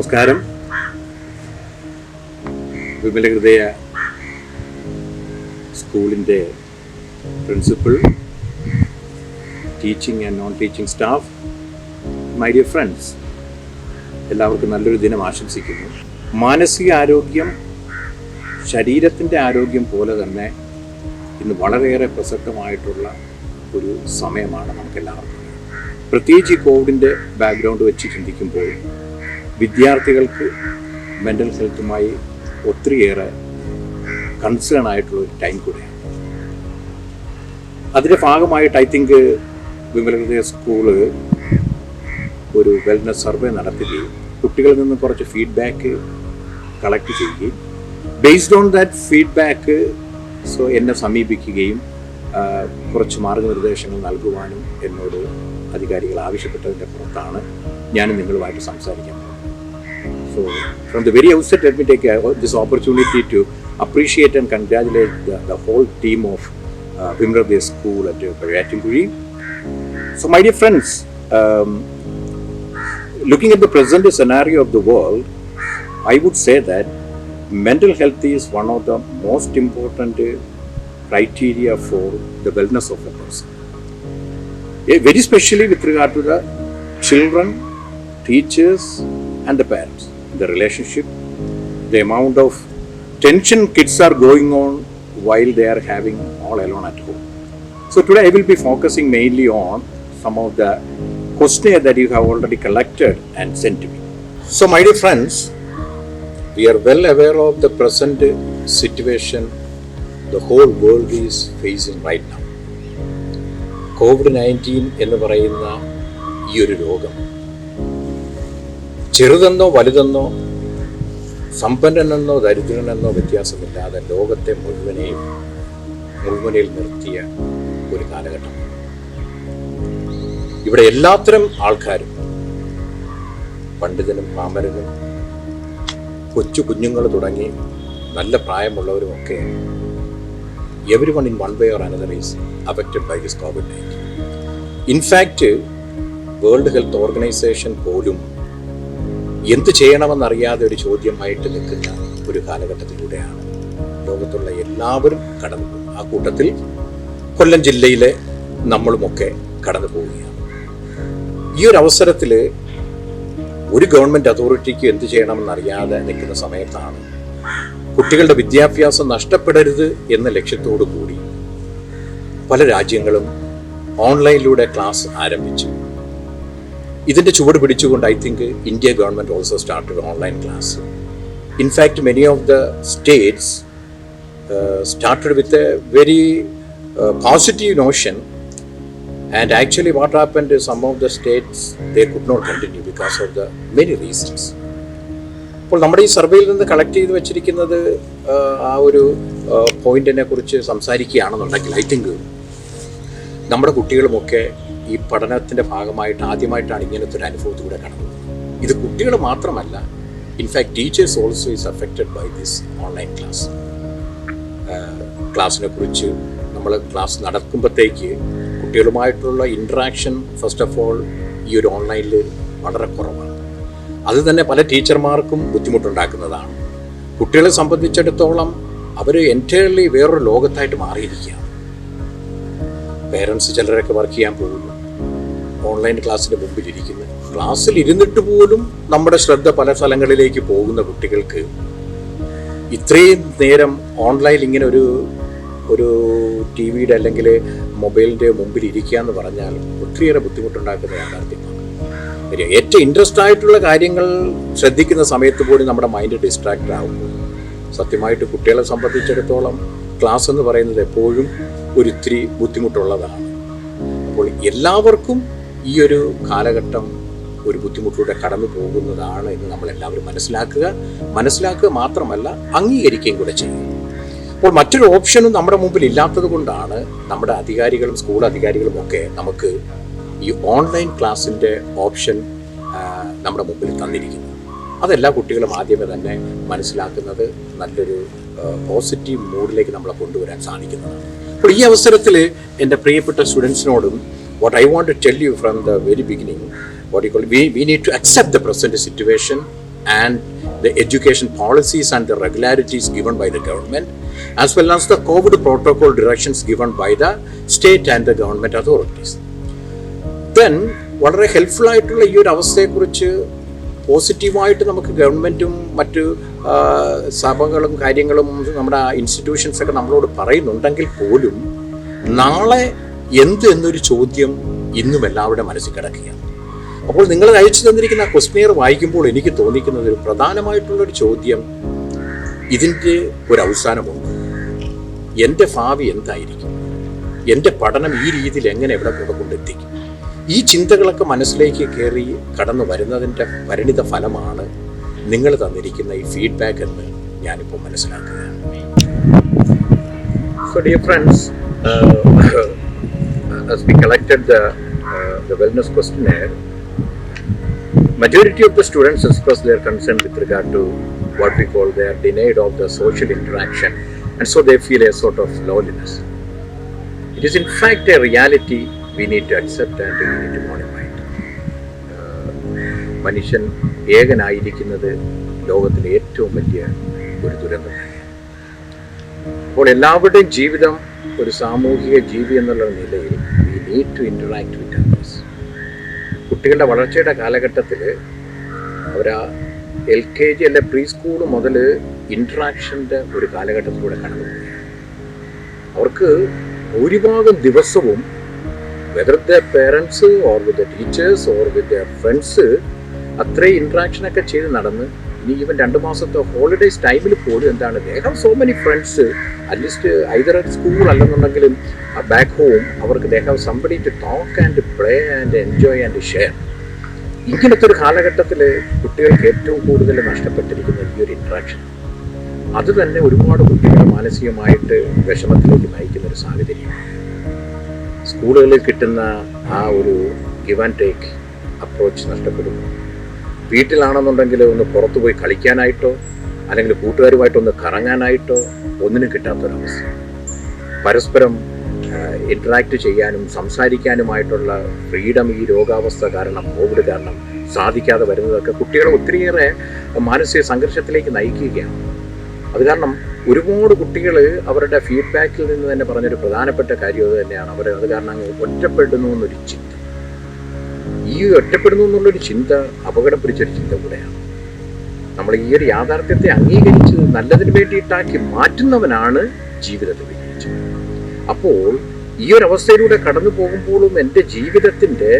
നമസ്കാരം. വിമലഹൃദയ സ്കൂളിൻ്റെ principal, teaching and non teaching staff, my dear friends, എല്ലാവർക്കും നല്ലൊരു ദിനം ആശംസിക്കുന്നു. മാനസിക ആരോഗ്യം ശരീരത്തിൻ്റെ ആരോഗ്യം പോലെ തന്നെ ഇന്ന് വളരെയേറെ പ്രസക്തമായിട്ടുള്ള ഒരു സമയമാണ് നമുക്കെല്ലാവർക്കും. പ്രത്യേകിച്ച് ഈ കോവിഡിൻ്റെ ബാക്ക്ഗ്രൗണ്ട് വെച്ച് ചിന്തിക്കുമ്പോൾ വിദ്യാർത്ഥികൾക്ക് മെൻ്റൽ ഹെൽത്തുമായി ഒത്തിരിയേറെ കൺസേൺ ആയിട്ടുള്ള ഒരു ടൈം കൂടെയാണ്. അതിൻ്റെ ഭാഗമായിട്ട് ഐ തിങ്ക് വിമലഹൃദയ സ്കൂള് ഒരു വെൽനസ് സർവേ നടത്തുകയും കുട്ടികളിൽ നിന്ന് കുറച്ച് ഫീഡ്ബാക്ക് കളക്ട് ചെയ്യുകയും ബേസ്ഡ് ഓൺ ദാറ്റ് ഫീഡ്ബാക്ക് എന്നെ സമീപിക്കുകയും കുറച്ച് മാർഗനിർദ്ദേശങ്ങൾ നൽകുവാനും എന്നോട് അധികാരികൾ ആവശ്യപ്പെട്ടതിൻ്റെ പുറത്താണ് ഞാൻ നിങ്ങളുമായിട്ട് സംസാരിക്കാൻ പോകുന്നത്. So from the very outset, let me take this opportunity to appreciate and congratulate the whole team of Vimalahridaya School at Periyattunkuri. So my dear friends, looking at the present scenario of the world, I would say that mental health is one of the most important criteria for the wellness of a person. Very especially with regard to the children, teachers and the parents. The relationship, the amount of tension kids are going on while they are having all alone at home. So today I will be focusing mainly on some of the questionnaire that you have already collected and sent to me. So my dear friends, we are well aware of the present situation the whole world is facing right now. COVID-19 എന്ന് പറയുന്ന ഈ ഒരു രോഗം ചെറുതെന്നോ വലുതെന്നോ സമ്പന്നനെന്നോ ദരിദ്രനെന്നോ വ്യത്യാസമില്ലാതെ ലോകത്തെ മുഴുവനിൽ നിർത്തിയ ഒരു കാലഘട്ടം. ഇവിടെ എല്ലാത്തരം ആൾക്കാരും, പണ്ഡിതനും പാമരനും കൊച്ചു കുഞ്ഞുങ്ങൾ തുടങ്ങി നല്ല പ്രായമുള്ളവരുമൊക്കെ everyone in one way or another is affected by this COVID-19. In fact, world health organisation പോലും എന്ത് ചെയ്യണമെന്നറിയാതെ ഒരു ചോദ്യമായിട്ട് നിൽക്കുന്ന ഒരു കാലഘട്ടത്തിലൂടെയാണ് ലോകത്തുള്ള എല്ലാവരും കടന്നു പോകുന്നത്. ആ കൂട്ടത്തിൽ കൊല്ലം ജില്ലയിലെ നമ്മളുമൊക്കെ കടന്നു പോവുകയാണ്. ഈ ഒരു അവസരത്തിൽ ഒരു ഗവൺമെൻറ് അതോറിറ്റിക്ക് എന്ത് ചെയ്യണമെന്നറിയാതെ നിൽക്കുന്ന സമയത്താണ് കുട്ടികളുടെ വിദ്യാഭ്യാസം നഷ്ടപ്പെടരുത് എന്ന ലക്ഷ്യത്തോടു കൂടി പല രാജ്യങ്ങളും ഓൺലൈനിലൂടെ ക്ലാസ് ആരംഭിച്ചു. ഇതിൻ്റെ ചുവട് പിടിച്ചുകൊണ്ട് I think India government also started online class. In fact many of the States started with a very positive notion, and actually what happened is some of the states they could not continue because of the many reasons. അപ്പോൾ നമ്മുടെ ഈ സർവേയിൽ നിന്ന് collect ചെയ്ത് വെച്ചിരിക്കുന്നത് ആ ഒരു പോയിന്റിനെ കുറിച്ച് സംസാരിക്കുകയാണെന്നുണ്ടെങ്കിൽ ഐ തിങ്ക് നമ്മുടെ കുട്ടികളുമൊക്കെ ഈ പഠനത്തിൻ്റെ ഭാഗമായിട്ട് ആദ്യമായിട്ടാണ് ഇങ്ങനത്തെ ഒരു അനുഭവത്തിലൂടെ കടന്നത്. ഇത് കുട്ടികൾ മാത്രമല്ല, in fact teachers also is affected by this online class. ക്ലാസ്സിനെ കുറിച്ച് നമ്മൾ ക്ലാസ് നടക്കുമ്പോഴത്തേക്ക് കുട്ടികളുമായിട്ടുള്ള ഇൻട്രാക്ഷൻ ഫസ്റ്റ് ഓഫ് ഓൾ ഈ ഒരു ഓൺലൈനിൽ വളരെ കുറവാണ്. അത് തന്നെ പല ടീച്ചർമാർക്കും ബുദ്ധിമുട്ടുണ്ടാക്കുന്നതാണ്. കുട്ടികളെ സംബന്ധിച്ചിടത്തോളം അവർ എൻറ്റയർലി വേറൊരു ലോകത്തായിട്ട് മാറിയിരിക്കുകയാണ്. പേരൻസ് ചിലരൊക്കെ വർക്ക് ചെയ്യാൻ പോകുന്നു, ഓൺലൈൻ ക്ലാസ്സിൻ്റെ മുമ്പിലിരിക്കുന്നു. ക്ലാസ്സിൽ ഇരുന്നിട്ട് പോലും നമ്മുടെ ശ്രദ്ധ പല സ്ഥലങ്ങളിലേക്ക് പോകുന്ന കുട്ടികൾക്ക് ഇത്രയും നേരം ഓൺലൈനിൽ ഇങ്ങനെ ഒരു ടി വിയുടെ അല്ലെങ്കിൽ മൊബൈലിൻ്റെ മുമ്പിൽ ഇരിക്കുക എന്ന് പറഞ്ഞാൽ ഒത്തിരിയേറെ ബുദ്ധിമുട്ടുണ്ടാക്കുന്ന യാഥാർത്ഥ്യമാണ്. ഏറ്റവും ഇൻട്രസ്റ്റ് ആയിട്ടുള്ള കാര്യങ്ങൾ ശ്രദ്ധിക്കുന്ന സമയത്ത് പോലും നമ്മുടെ മൈൻഡ് ഡിസ്ട്രാക്റ്റ് ആകുമ്പോൾ സത്യമായിട്ട് കുട്ടികളെ സംബന്ധിച്ചിടത്തോളം ക്ലാസ് എന്ന് പറയുന്നത് എപ്പോഴും ഒരിത്തിരി ബുദ്ധിമുട്ടുള്ളതാണ്. അപ്പോൾ എല്ലാവർക്കും ഈ ഒരു കാലഘട്ടം ഒരു ബുദ്ധിമുട്ടിലൂടെ കടന്നു പോകുന്നതാണ് എന്ന് നമ്മളെല്ലാവരും മനസ്സിലാക്കുക മാത്രമല്ല അംഗീകരിക്കുകയും കൂടെ ചെയ്യും. അപ്പോൾ മറ്റൊരു ഓപ്ഷനും നമ്മുടെ മുമ്പിൽ ഇല്ലാത്തത് കൊണ്ടാണ് നമ്മുടെ അധികാരികളും സ്കൂൾ അധികാരികളും ഒക്കെ നമുക്ക് ഈ ഓൺലൈൻ ക്ലാസ്സിൻ്റെ ഓപ്ഷൻ നമ്മുടെ മുമ്പിൽ തന്നിരിക്കുന്നത്. അതെല്ലാ കുട്ടികളും ആദ്യമേ തന്നെ മനസ്സിലാക്കുന്നത് നല്ലൊരു പോസിറ്റീവ് മൂഡിലേക്ക് നമ്മളെ കൊണ്ടുവരാൻ സാധിക്കുന്നതാണ്. അപ്പോൾ ഈ അവസരത്തിൽ എൻ്റെ പ്രിയപ്പെട്ട സ്റ്റുഡൻസിനോടും what I want to tell you from the very beginning, we need to accept the present situation and the education policies and the regularities given by the government, as well as the COVID protocol directions given by the state and the government authorities. Then വളരെ helpful ആയിട്ടുള്ള ഈ ഒരു അവസ്ഥയെക്കുറിച്ച് പോസിറ്റീവായിട്ട് നമുക്ക് ഗവൺമെൻറ്റും മറ്റ് സഭകളും കാര്യങ്ങളും നമ്മുടെ ഇൻസ്റ്റിറ്റ്യൂഷൻസൊക്കെ നമ്മളോട് പറയുന്നുണ്ടെങ്കിൽ പോലും നാളെ എന്നൊരു ചോദ്യം ഇന്നും എല്ലാവരുടെ മനസ്സിൽ കിടക്കുകയാണ്. അപ്പോൾ നിങ്ങൾ അയച്ചു തന്നിരിക്കുന്ന ആ ക്വസ്റ്റ്യനെയർ വായിക്കുമ്പോൾ എനിക്ക് തോന്നിക്കുന്നത് ഒരു പ്രധാനമായിട്ടുള്ളൊരു ചോദ്യം, ഇതിൻ്റെ ഒരു അവസാനമുണ്ട്. എൻ്റെ ഭാവി എന്തായിരിക്കും? എൻ്റെ പഠനം ഈ രീതിയിൽ എങ്ങനെ എവിടെ കൊണ്ടെത്തിക്കും? ഈ ചിന്തകളൊക്കെ മനസ്സിലേക്ക് കയറി കടന്നു വരുന്നതിൻ്റെ പരിണിത ഫലമാണ് നിങ്ങൾ തന്നിരിക്കുന്ന ഈ ഫീഡ്ബാക്ക് എന്ന് ഞാനിപ്പോൾ മനസ്സിലാക്കുകയാണ്. So dear friends, as we collected the wellness questionnaire, majority of the students expressed their concern with regard to what we call they are denied of the social interaction, and so they feel a sort of loneliness. It is in fact a reality we need to accept and we need to modify it. മനുഷ്യൻ ഏകനായിരിക്കുന്നത് ലോകത്തിലെ ഏറ്റവും വലിയ ഒരു ദുരന്തം തന്നെയാണ്. അപ്പോൾ എല്ലാവരുടെയും ജീവിതം ഒരു സാമൂഹിക ജീവി എന്നുള്ള നിലയിൽ we need to interact with others. കുട്ടികളുടെ വളർച്ചയുടെ കാലഘട്ടത്തിൽ അവർ LKG അല്ലെ പ്രീ സ്കൂൾ മുതൽ ഇൻട്രാക്ഷൻ്റെ ഒരു കാലഘട്ടത്തിലൂടെ കടന്നു പോവുകയാണ്. അവർക്ക് ഭൂരിഭാഗം ദിവസവും whether their parents or with the teachers or with their friends അത്രയും ഇൻട്രാക്ഷനൊക്കെ ചെയ്ത് നടന്ന് ഇനി ഈവൻ 2 മാസത്തെ ഹോളിഡേയ്സ് ടൈമിൽ പോലും എന്താണ് they have so many friends at least either at school അല്ലെന്നുണ്ടെങ്കിലും ബാക്ക് ഹോം അവർക്ക് they have somebody to talk and play and enjoy and share. ഇങ്ങനത്തെ ഒരു കാലഘട്ടത്തിൽ കുട്ടികൾക്ക് ഏറ്റവും കൂടുതൽ നഷ്ടപ്പെട്ടിരിക്കുന്നത് ഈ ഒരു ഇൻട്രാക്ഷൻ. അത് തന്നെ ഒരുപാട് കുട്ടികളെ മാനസികമായിട്ട് വിഷമത്തിലേക്ക് നയിക്കുന്ന ഒരു സാഹചര്യമാണ്. സ്കൂളുകളിൽ കിട്ടുന്ന ആ ഒരു ഗിവ് ആൻഡ് ടേക്ക് അപ്രോച്ച് നഷ്ടപ്പെടുന്നു. വീട്ടിലാണെന്നുണ്ടെങ്കിൽ ഒന്ന് പുറത്തു പോയി കളിക്കാനായിട്ടോ അല്ലെങ്കിൽ കൂട്ടുകാരുമായിട്ടൊന്ന് കറങ്ങാനായിട്ടോ ഒന്നിനും കിട്ടാത്തൊരവസ്ഥ. പരസ്പരം ഇൻട്രാക്ട് ചെയ്യാനും സംസാരിക്കാനുമായിട്ടുള്ള ഫ്രീഡം ഈ രോഗാവസ്ഥ കാരണം, കോവിഡ് കാരണം സാധിക്കാതെ വരുന്നതൊക്കെ കുട്ടികളെ ഒത്തിരിയേറെ മാനസിക സംഘർഷത്തിലേക്ക് നയിക്കുകയാണ്. അത് കാരണം ഒരുപാട് കുട്ടികൾ അവരുടെ ഫീഡ്ബാക്കിൽ നിന്ന് തന്നെ പറഞ്ഞൊരു പ്രധാനപ്പെട്ട കാര്യം അത് തന്നെയാണ്. അത് കാരണം അങ്ങ് ഒറ്റപ്പെടുന്നു എന്നൊരു ചിന്ത. ഈ ഒറ്റപ്പെടുന്നു എന്നുള്ളൊരു ചിന്ത അപകടം പിടിച്ചൊരു ചിന്ത കൂടെയാണ്. നമ്മൾ ഈ ഒരു യാഥാർത്ഥ്യത്തെ അംഗീകരിച്ച് നല്ലതിന് വേണ്ടിയിട്ടാക്കി മാറ്റുന്നവനാണ് ജീവിതത്തെ വിജയിച്ചത്. അപ്പോൾ ഈ ഒരു അവസ്ഥയിലൂടെ കടന്നു പോകുമ്പോഴും എൻ്റെ ജീവിതത്തിൻ്റെ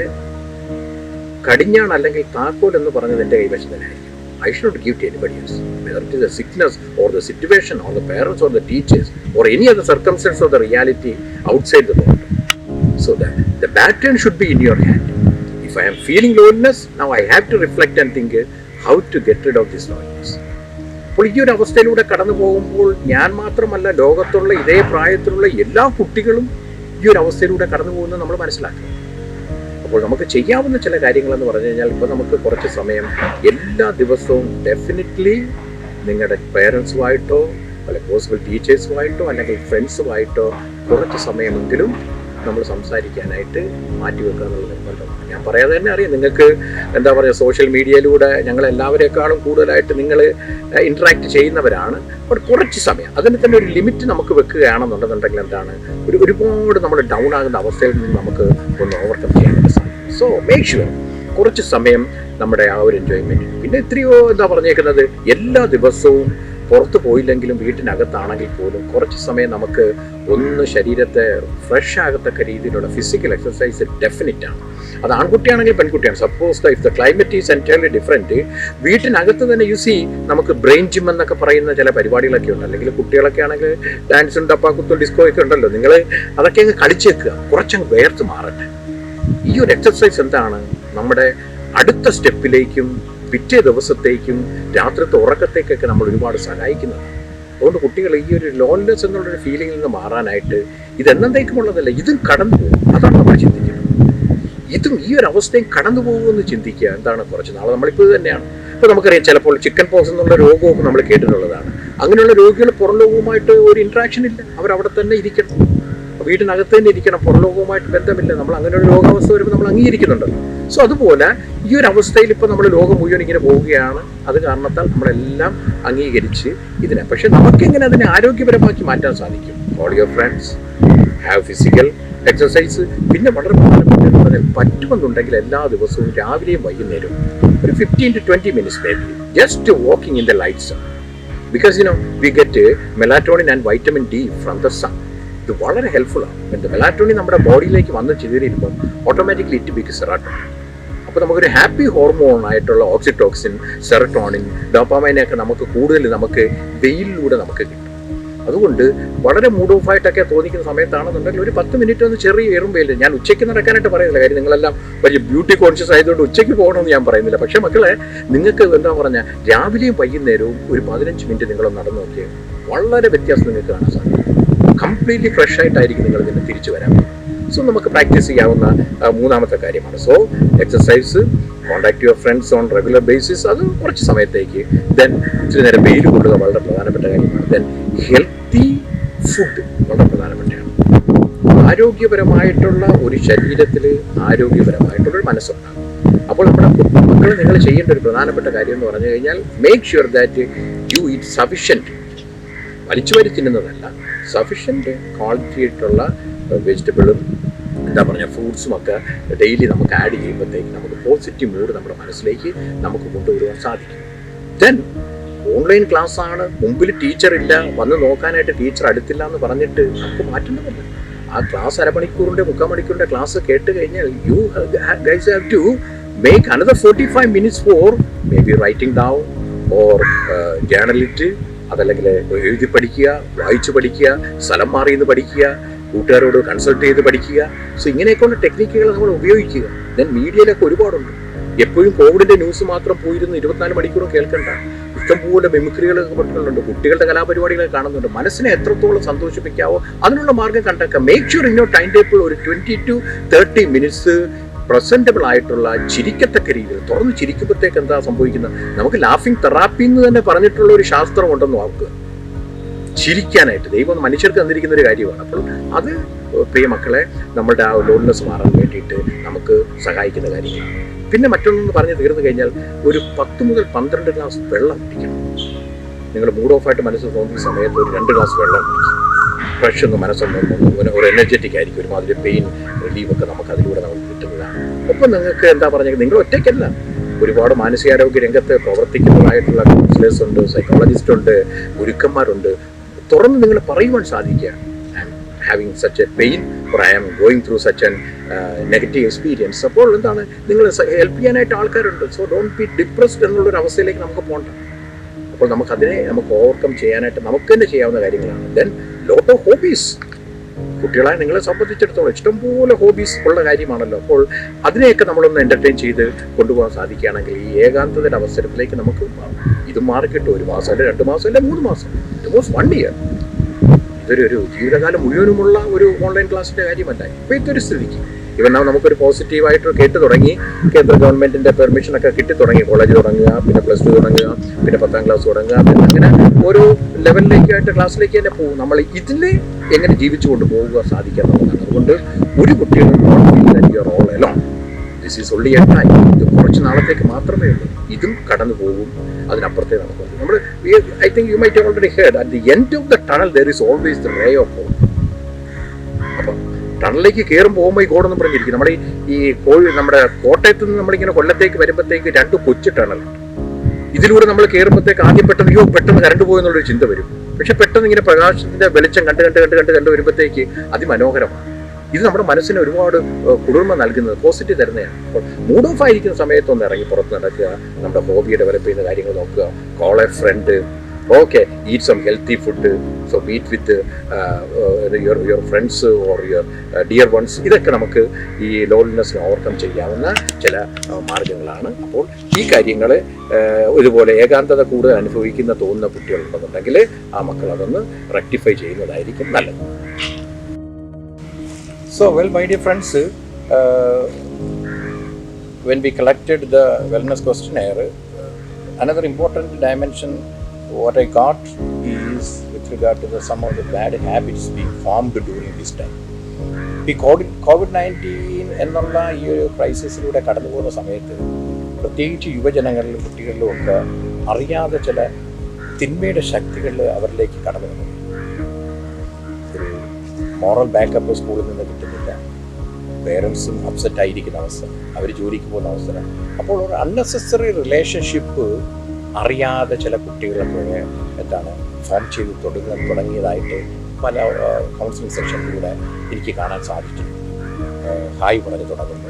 കടിഞ്ഞാൺ അല്ലെങ്കിൽ താക്കോൽ എന്ന് പറഞ്ഞത് എൻ്റെ കൈവശം തന്നെയായിരിക്കും. I should not give to anybody else, whether it is a sickness or the situation or the parents or the teachers or any other circumstance or the reality outside the world. So that the baton should be in your hand. If I am feeling loneliness, now I have to reflect and think how to get rid of this loneliness. അപ്പോൾ ഈ ഒരു അവസ്ഥയിലൂടെ കടന്നു പോകുമ്പോൾ ഞാൻ മാത്രമല്ല, ലോകത്തുള്ള ഇതേ പ്രായത്തിലുള്ള എല്ലാ കുട്ടികളും ഈ ഒരു അവസ്ഥയിലൂടെ കടന്നു പോകുന്നത് നമ്മൾ മനസ്സിലാക്കുക. അപ്പോൾ നമുക്ക് ചെയ്യാവുന്ന ചില കാര്യങ്ങളെന്ന് പറഞ്ഞു കഴിഞ്ഞാൽ, ഇപ്പോൾ നമുക്ക് കുറച്ച് സമയം എല്ലാ ദിവസവും ഡെഫിനറ്റ്ലി നിങ്ങളുടെ പേരൻസുമായിട്ടോ അല്ലെങ്കിൽ പോസിബിൾ ടീച്ചേഴ്സുമായിട്ടോ അല്ലെങ്കിൽ ഫ്രണ്ട്സുമായിട്ടോ കുറച്ച് സമയമെങ്കിലും നമ്മൾ സംസാരിക്കാനായിട്ട് മാറ്റിവെക്കുക എന്നുള്ളത് നിർബന്ധമാണ്. ഞാൻ പറയാതെ തന്നെ അറിയാം, നിങ്ങൾക്ക് എന്താ പറയുക, സോഷ്യൽ മീഡിയയിലൂടെ ഞങ്ങളെല്ലാവരെക്കാളും കൂടുതലായിട്ട് നിങ്ങൾ ഇൻട്രാക്ട് ചെയ്യുന്നവരാണ്. ബട്ട് കുറച്ച് സമയം അതിന് തന്നെ ഒരു ലിമിറ്റ് നമുക്ക് വെക്കുകയാണെന്നുണ്ടെന്നുണ്ടെങ്കിൽ എന്താണ്, ഒരുപാട് നമ്മൾ ഡൗൺ ആകുന്ന അവസ്ഥയിൽ നിന്ന് നമുക്ക് ഒന്ന് ഓവർകം ചെയ്യാനായിട്ട് സാധിക്കും. സോ മേക്ക് ഷുവർ കുറച്ച് സമയം നമ്മുടെ ആ ഒരു എൻജോയ്മെൻറ്റ്. പിന്നെ എത്രയോ എന്താ പറഞ്ഞേക്കുന്നത്, എല്ലാ ദിവസവും പുറത്ത് പോയില്ലെങ്കിലും വീട്ടിനകത്താണെങ്കിൽ പോലും കുറച്ച് സമയം നമുക്ക് ഒന്ന് ശരീരത്തെ ഫ്രഷ് ആകത്തക്ക രീതിയിലുള്ള ഫിസിക്കൽ എക്സസൈസ് ഡെഫിനറ്റാണ്. അത് ആൺകുട്ടിയാണെങ്കിൽ പെൺകുട്ടിയാണ്. Suppose if the climate is entirely different, വീട്ടിനകത്ത് തന്നെ നമുക്ക് ബ്രെയിൻ ജിം എന്നൊക്കെ പറയുന്ന ചില പരിപാടികളൊക്കെ ഉണ്ട്. അല്ലെങ്കിൽ കുട്ടികളൊക്കെ ആണെങ്കിൽ ഡാൻസും ഡപ്പാക്കുത്തും ഡിസ്കോ ഒക്കെ ഉണ്ടല്ലോ, നിങ്ങൾ അതൊക്കെ അങ്ങ് കളിച്ചേക്കുക, കുറച്ചങ്ങ് വേർത്ത് മാറട്ടെ. ഈ ഒരു എക്സസൈസ് എന്താണ് നമ്മുടെ അടുത്ത സ്റ്റെപ്പിലേക്കും പിറ്റേ ദിവസത്തേക്കും രാത്രിത്തെ ഉറക്കത്തേക്കൊക്കെ നമ്മൾ ഒരുപാട് സഹായിക്കുന്നതാണ്. അതുകൊണ്ട് കുട്ടികൾ ഈ ഒരു ലോൺലെസ് എന്നുള്ളൊരു ഫീലിംഗിൽ നിന്ന് മാറാനായിട്ട് ഇതെന്നേക്കുമുള്ളതല്ല, ഇതും കടന്നു പോകും. അതാണ് നമ്മൾ ചിന്തിക്കുന്നത്. ഇതും ഈ ഒരു അവസ്ഥയും കടന്നു പോകുമെന്ന് ചിന്തിക്കുക. എന്താണ്, കുറച്ച് നാളെ നമ്മളിപ്പോൾ ഇത് തന്നെയാണ്. ഇപ്പോൾ നമുക്കറിയാം, ചിലപ്പോൾ ചിക്കൻ പോക്സ് എന്നുള്ള രോഗമൊക്കെ നമ്മൾ കേട്ടിട്ടുള്ളതാണ്. അങ്ങനെയുള്ള രോഗികൾ പുറം ലോകവുമായിട്ട് ഒരു ഇൻട്രാക്ഷൻ ഇല്ല, അവരവിടെ തന്നെ ഇരിക്കണം. വീടിനകത്ത് തന്നെ ഇരിക്കണം, പുറലോകവുമായിട്ട് ബന്ധമില്ല, നമ്മൾ അങ്ങനെ ഒരു രോഗാവസ്ഥ വരുമ്പോൾ നമ്മൾ അംഗീകരിക്കുന്നുണ്ടല്ലോ. സോ അതുപോലെ ഈ ഒരു അവസ്ഥയിൽ ഇപ്പോൾ നമ്മൾ ലോകം മുഴുവൻ ഇങ്ങനെ പോവുകയാണ്. അത് കാരണത്താൽ നമ്മളെല്ലാം അംഗീകരിച്ച് ഇതിനെ, പക്ഷെ നമുക്കെങ്ങനെ അതിനെ ആരോഗ്യപരമാക്കി മാറ്റാൻ സാധിക്കും? All your friends have physical exercise. പിന്നെ വളരെ പ്രധാനപ്പെട്ടതെന്ന് പറഞ്ഞാൽ പറ്റുമെന്നുണ്ടെങ്കിൽ എല്ലാ ദിവസവും രാവിലെയും വൈകുന്നേരവും ഒരു 15 to 20 minutes maybe just walking in the light sun, because we get melatonin and vitamin D from the sun. ഇത് വളരെ ഹെൽപ്ഫുൾ ആണ്. മെലാറ്റോണിൻ നമ്മുടെ ബോഡിയിലേക്ക് വന്ന് ചേരുമ്പോൾ ഓട്ടോമാറ്റിക്കലി ഇറ്റ് ബിക്കംസ് സെറട്ടോണിൻ. അപ്പോൾ നമുക്കൊരു ഹാപ്പി ഹോർമോൺ ആയിട്ടുള്ള ഓക്സിറ്റോക്സിൻ, സെറട്ടോണിൻ, ഡോപ്പാമൈനൊക്കെ നമുക്ക് കൂടുതൽ നമുക്ക് വെയിലിലൂടെ നമുക്ക് കിട്ടും. അതുകൊണ്ട് വളരെ മൂഡ് ഓഫ് ആയിട്ടൊക്കെ തോന്നിക്കുന്ന സമയത്താണെന്നുണ്ടെങ്കിൽ ഒരു 10 മിനിറ്റ് ഒന്ന് ചെറിയ ഏറുമ്പയില്ല. ഞാൻ ഉച്ചയ്ക്ക് നടക്കാനായിട്ട് പറയുന്നില്ല, കാര്യം നിങ്ങളെല്ലാം വലിയ ബ്യൂട്ടി കോൺഷ്യസ് ആയതുകൊണ്ട് ഉച്ചയ്ക്ക് പോകണമെന്ന് ഞാൻ പറയുന്നില്ല. പക്ഷേ മക്കളെ, നിങ്ങൾക്ക് എന്താ പറഞ്ഞാൽ രാവിലെയും വൈകുന്നേരവും ഒരു 15 മിനിറ്റ് നിങ്ങളൊന്ന് നടന്നു നോക്കിയാൽ വളരെ വ്യത്യാസം നിങ്ങൾക്ക് കാണാൻ സാധിക്കും. കംപ്ലീറ്റ്ലി ഫ്രഷ് ആയിട്ടായിരിക്കും നിങ്ങൾ ഇതിന് തിരിച്ചു വരാൻ. സോ നമുക്ക് പ്രാക്ടീസ് ചെയ്യാവുന്ന മൂന്നാമത്തെ കാര്യമാണ്. So exercise, contact your friends on regular basis, അത് കുറച്ച് സമയത്തേക്ക്. ദെൻ ഇത്തിരി നേരം വെയിൽ കൊള്ളുക വളരെ പ്രധാനപ്പെട്ട കാര്യമാണ്. ദെൻ ഹെൽത്തി ഫുഡ് വളരെ പ്രധാനപ്പെട്ടതാണ്. ആരോഗ്യപരമായിട്ടുള്ള ഒരു ശരീരത്തിൽ ആരോഗ്യപരമായിട്ടുള്ളൊരു മനസ്സുണ്ടാകും. അപ്പോൾ നമ്മുടെ മക്കൾ നിങ്ങൾ ചെയ്യേണ്ട ഒരു പ്രധാനപ്പെട്ട കാര്യം എന്ന് പറഞ്ഞു കഴിഞ്ഞാൽ make sure that you eat sufficient, വലിച്ചു വരി തിന്നുന്നതല്ല, സഫിഷ്യൻറ്റ് ക്വാളിറ്റി ആയിട്ടുള്ള വെജിറ്റബിളും എന്താ പറഞ്ഞാൽ ഫ്രൂട്ട്സും ഒക്കെ ഡെയിലി നമുക്ക് ആഡ് ചെയ്യുമ്പോഴത്തേക്ക് നമുക്ക് പോസിറ്റീവ് മൂഡ് നമ്മുടെ മനസ്സിലേക്ക് നമുക്ക് കൊണ്ടുവരുവാൻ സാധിക്കും. ദെൻ ഓൺലൈൻ ക്ലാസ് ആണ്, മുമ്പിൽ ടീച്ചർ ഇല്ല, വന്ന് നോക്കാനായിട്ട് ടീച്ചർ അടുത്തില്ല എന്ന് പറഞ്ഞിട്ട് നമുക്ക് മാറ്റുന്നതല്ല. ആ ക്ലാസ് അരമണിക്കൂറിൻ്റെ 3/4 മണിക്കൂറിൻ്റെ ക്ലാസ് കേട്ട് കഴിഞ്ഞാൽ you guys have to make another 45 minutes for maybe writing down or journal it, അതല്ലെങ്കിൽ എഴുതി പഠിക്കുക, വായിച്ച് പഠിക്കുക, സ്ഥലം മാറിയെന്ന് പഠിക്കുക, കൂട്ടുകാരോട് കൺസൾട്ട് ചെയ്ത് പഠിക്കുക. സോ ഇങ്ങനെയൊക്കെയുള്ള ടെക്നിക്കുകൾ നമ്മൾ ഉപയോഗിക്കുക. ദെൻ മീഡിയയിലൊക്കെ ഒരുപാടുണ്ട്. എപ്പോഴും കോവിഡിൻ്റെ ന്യൂസ് മാത്രം പോയിരുന്ന് 24 മണിക്കൂറും കേൾക്കണ്ട. ഇഷ്ടംപോലെ മിമിക്രികളൊക്കെ പഠിക്കുന്നുണ്ട്, കുട്ടികളുടെ കലാപരിപാടികളൊക്കെ കാണുന്നുണ്ട്. മനസ്സിനെ എത്രത്തോളം സന്തോഷിപ്പിക്കാവോ അതിനുള്ള മാർഗ്ഗം കണ്ടെത്തുക. Make sure in your time table ഒരു 20 to 30 minutes പ്രസൻറ്റബിൾ ആയിട്ടുള്ള ചിരിക്കത്തക്ക രീതിയിൽ. തുറന്ന് ചിരിക്കുമ്പോഴത്തേക്ക് എന്താ സംഭവിക്കുന്നത്? നമുക്ക് ലാഫിംഗ് തെറാപ്പി എന്ന് തന്നെ പറഞ്ഞിട്ടുള്ള ഒരു ശാസ്ത്രം ഉണ്ടെന്ന് ഓർക്കുക. ചിരിക്കാനായിട്ട് ദൈവം മനുഷ്യർക്ക് തന്നിരിക്കുന്ന ഒരു കാര്യമാണ്. അപ്പോൾ അത് പ്രിയ മക്കളെ നമ്മളുടെ ആ ലോൺനെസ് മാറാൻ വേണ്ടിയിട്ട് നമുക്ക് സഹായിക്കുന്ന കാര്യങ്ങളാണ്. പിന്നെ മറ്റൊന്നെന്ന് പറഞ്ഞ് തീർന്നു കഴിഞ്ഞാൽ ഒരു 10 മുതൽ 12 ഗ്ലാസ് വെള്ളം കുടിക്കണം. നിങ്ങൾ മൂഡ് ഓഫ് ആയിട്ട് മനസ്സ് തോന്നുന്ന സമയത്ത് ഒരു 2 ഗ്ലാസ് വെള്ളം കുടിക്കും. ഫ്രഷ് ഒന്ന് മനസ്സൊന്നും ഒരു എനർജറ്റിക് ആയിരിക്കും. ഒരുമാതിരി പെയിൻ റിലീവൊക്കെ നമുക്ക് അതിലൂടെ നമുക്ക് കിട്ടുന്നതാണ്. ഒപ്പം നിങ്ങൾക്ക് എന്താ പറഞ്ഞത്, നിങ്ങൾ ഒറ്റയ്ക്കല്ല, ഒരുപാട് മാനസികാരോഗ്യ രംഗത്ത് പ്രവർത്തിക്കുന്നതായിട്ടുള്ള കൗൺസിലേഴ്സ് ഉണ്ട്, സൈക്കോളജിസ്റ്റ് ഉണ്ട്, ഗുരുക്കന്മാരുണ്ട്. തുറന്ന് നിങ്ങൾ പറയുവാൻ സാധിക്കുക, I am having such a pain or I am going through such an negative experience. അപ്പോൾ എന്താണ്, നിങ്ങൾ ഹെൽപ്പ് ചെയ്യാനായിട്ട് ആൾക്കാരുണ്ട്. സോ ഡോണ്ട് ബി ഡിപ്രസ്ഡ് എന്നുള്ളൊരു അവസ്ഥയിലേക്ക് നമുക്ക് പോകണ്ട. അപ്പോൾ നമുക്കതിനെ നമുക്ക് ഓവർകം ചെയ്യാനായിട്ട് നമുക്ക് തന്നെ ചെയ്യാവുന്ന കാര്യങ്ങളാണ്. Then lot of hobbies. കുട്ടികളായ നിങ്ങളെ സംബന്ധിച്ചിടത്തോളം ഇഷ്ടംപോലെ ഹോബീസ് ഉള്ള കാര്യമാണല്ലോ. അപ്പോൾ അതിനെയൊക്കെ നമ്മളൊന്ന് എൻ്റർടൈൻ ചെയ്ത് കൊണ്ടുപോകാൻ സാധിക്കുകയാണെങ്കിൽ ഈ ഏകാന്തതയുടെ അവസരത്തിലേക്ക് നമുക്ക് ഇത് മാറിക്കിട്ടും. 1 മാസം അല്ലെ 2 മാസം അല്ലെ 3 മാസം, ഓൾമോസ്റ്റ് 1 year. ഇതൊരു ജീവിതകാലം മുഴുവനുമുള്ള ഒരു ഓൺലൈൻ ക്ലാസ്സിൻ്റെ കാര്യമല്ല ഇപ്പോഴത്തെ ഒരു സ്ഥിതിക്ക്. ഇവൻ നമുക്കൊരു പോസിറ്റീവായിട്ട് കേട്ട് തുടങ്ങി, കേന്ദ്ര ഗവൺമെൻറ്റിൻ്റെ പെർമിഷനൊക്കെ കിട്ടി തുടങ്ങി. കോളേജ് തുടങ്ങുക, പിന്നെ +2 തുടങ്ങുക, പിന്നെ 10ാം ക്ലാസ് തുടങ്ങുക, പിന്നെ അങ്ങനെ ഓരോ ലെവലിലേക്കായിട്ട് ക്ലാസ്സിലേക്ക് തന്നെ പോകും. നമ്മൾ ഇതിൽ എങ്ങനെ ജീവിച്ചു കൊണ്ട് പോകുക സാധിക്കാവുന്നതാണ്. അതുകൊണ്ട് ഒരു കുട്ടികളും all alone. This is only a time. ഇത് കുറച്ച് നാളത്തേക്ക് മാത്രമേ ഉള്ളൂ. ഇതും കടന്നു പോകും. അതിനപ്പുറത്തേ നമുക്ക് നമ്മൾ I think you might already heard at the end of the tunnel there is always the ray of hope. അപ്പം ടണലിലേക്ക് കയറുമ്പോൾ ഓ മൈ ഗോഡ് എന്ന് പറഞ്ഞിരിക്കും. നമ്മുടെ നമ്മുടെ കോട്ടയത്ത് നിന്ന് നമ്മളിങ്ങനെ കൊല്ലത്തേക്ക് വരുമ്പോഴത്തേക്ക് 2 കൊച്ചു ടണലുണ്ട്. ഇതിലൂടെ നമ്മൾ കയറുമ്പോഴത്തേക്ക് ആദ്യം പെട്ടെന്ന് കറണ്ട് പോകുന്നുള്ളൊരു ചിന്ത വരും. പക്ഷെ പെട്ടെന്ന് ഇങ്ങനെ പ്രകാശത്തിന്റെ വെളിച്ചം കണ്ട് വരുമ്പോഴത്തേക്ക് അതിമനോഹരമാണ്. ഇത് നമ്മുടെ മനസ്സിന് ഒരുപാട് കുളിർമ നൽകുന്നത്, പോസിറ്റീവ് തരുന്നതാണ്. അപ്പോൾ മൂഡ് ഓഫ് ആയിരിക്കുന്ന സമയത്തൊന്ന് ഇറങ്ങി പുറത്ത് നടക്കുക, നമ്മുടെ ഹോബി ഡെവലപ്പ് ചെയ്യുന്ന കാര്യങ്ങൾ നോക്കുക, call a friend, okay, eat some healthy food, so meet with your friends or your dear ones. ഇതൊക്കെ നമുക്ക് ഈ ലോൺലിനെസ്സിനെ ഓവർകം ചെയ്യാവുന്ന ചില മാർഗങ്ങളാണ്. അപ്പോൾ ഈ കാര്യങ്ങൾ ഇതുപോലെ ഏകാന്തത കൂടുതൽ അനുഭവിക്കുന്ന തോന്നുന്ന കുട്ടികളുണ്ടെന്നുണ്ടെങ്കിൽ ആ മക്കൾ അതൊന്ന് റെക്ടിഫൈ ചെയ്യുന്നതായിരിക്കും നല്ലത്. So, well, my dear friends, when we collected the wellness questionnaire, another important dimension what I got is with regard to some of the bad habits being formed during this time. ഈ COVID-19 എന്നുള്ള ഈ ഒരു ക്രൈസിസിലൂടെ കടന്നു പോകുന്ന സമയത്ത് പ്രത്യേകിച്ച് യുവജനങ്ങളിലും കുട്ടികളിലും ഒക്കെ അറിയാതെ ചില തിന്മയുടെ ശക്തികൾ അവരിലേക്ക് കടന്നു വന്നു. ഒരു മോറൽ ബാക്കപ്പ് സ്കൂളിൽ നിന്ന് കിട്ടുന്നില്ല, പേരൻസും അപ്സെറ്റ് ആയിരിക്കുന്ന അവസ്ഥ, അവർ ജോലിക്ക് പോകുന്ന അവസരം. അപ്പോൾ ഒരു അൺനെസസറി റിലേഷൻഷിപ്പ് അറിയാതെ ചില കുട്ടികളൊക്കെ എന്താണ് ഫോം ചെയ്ത് തുടങ്ങിയതായിട്ട് പല കൗൺസിലിംഗ് സെക്ഷനിലൂടെ എനിക്ക് കാണാൻ സാധിച്ചിട്ടുണ്ട്. ഹായ് പറഞ്ഞ് തുടങ്ങുന്നു,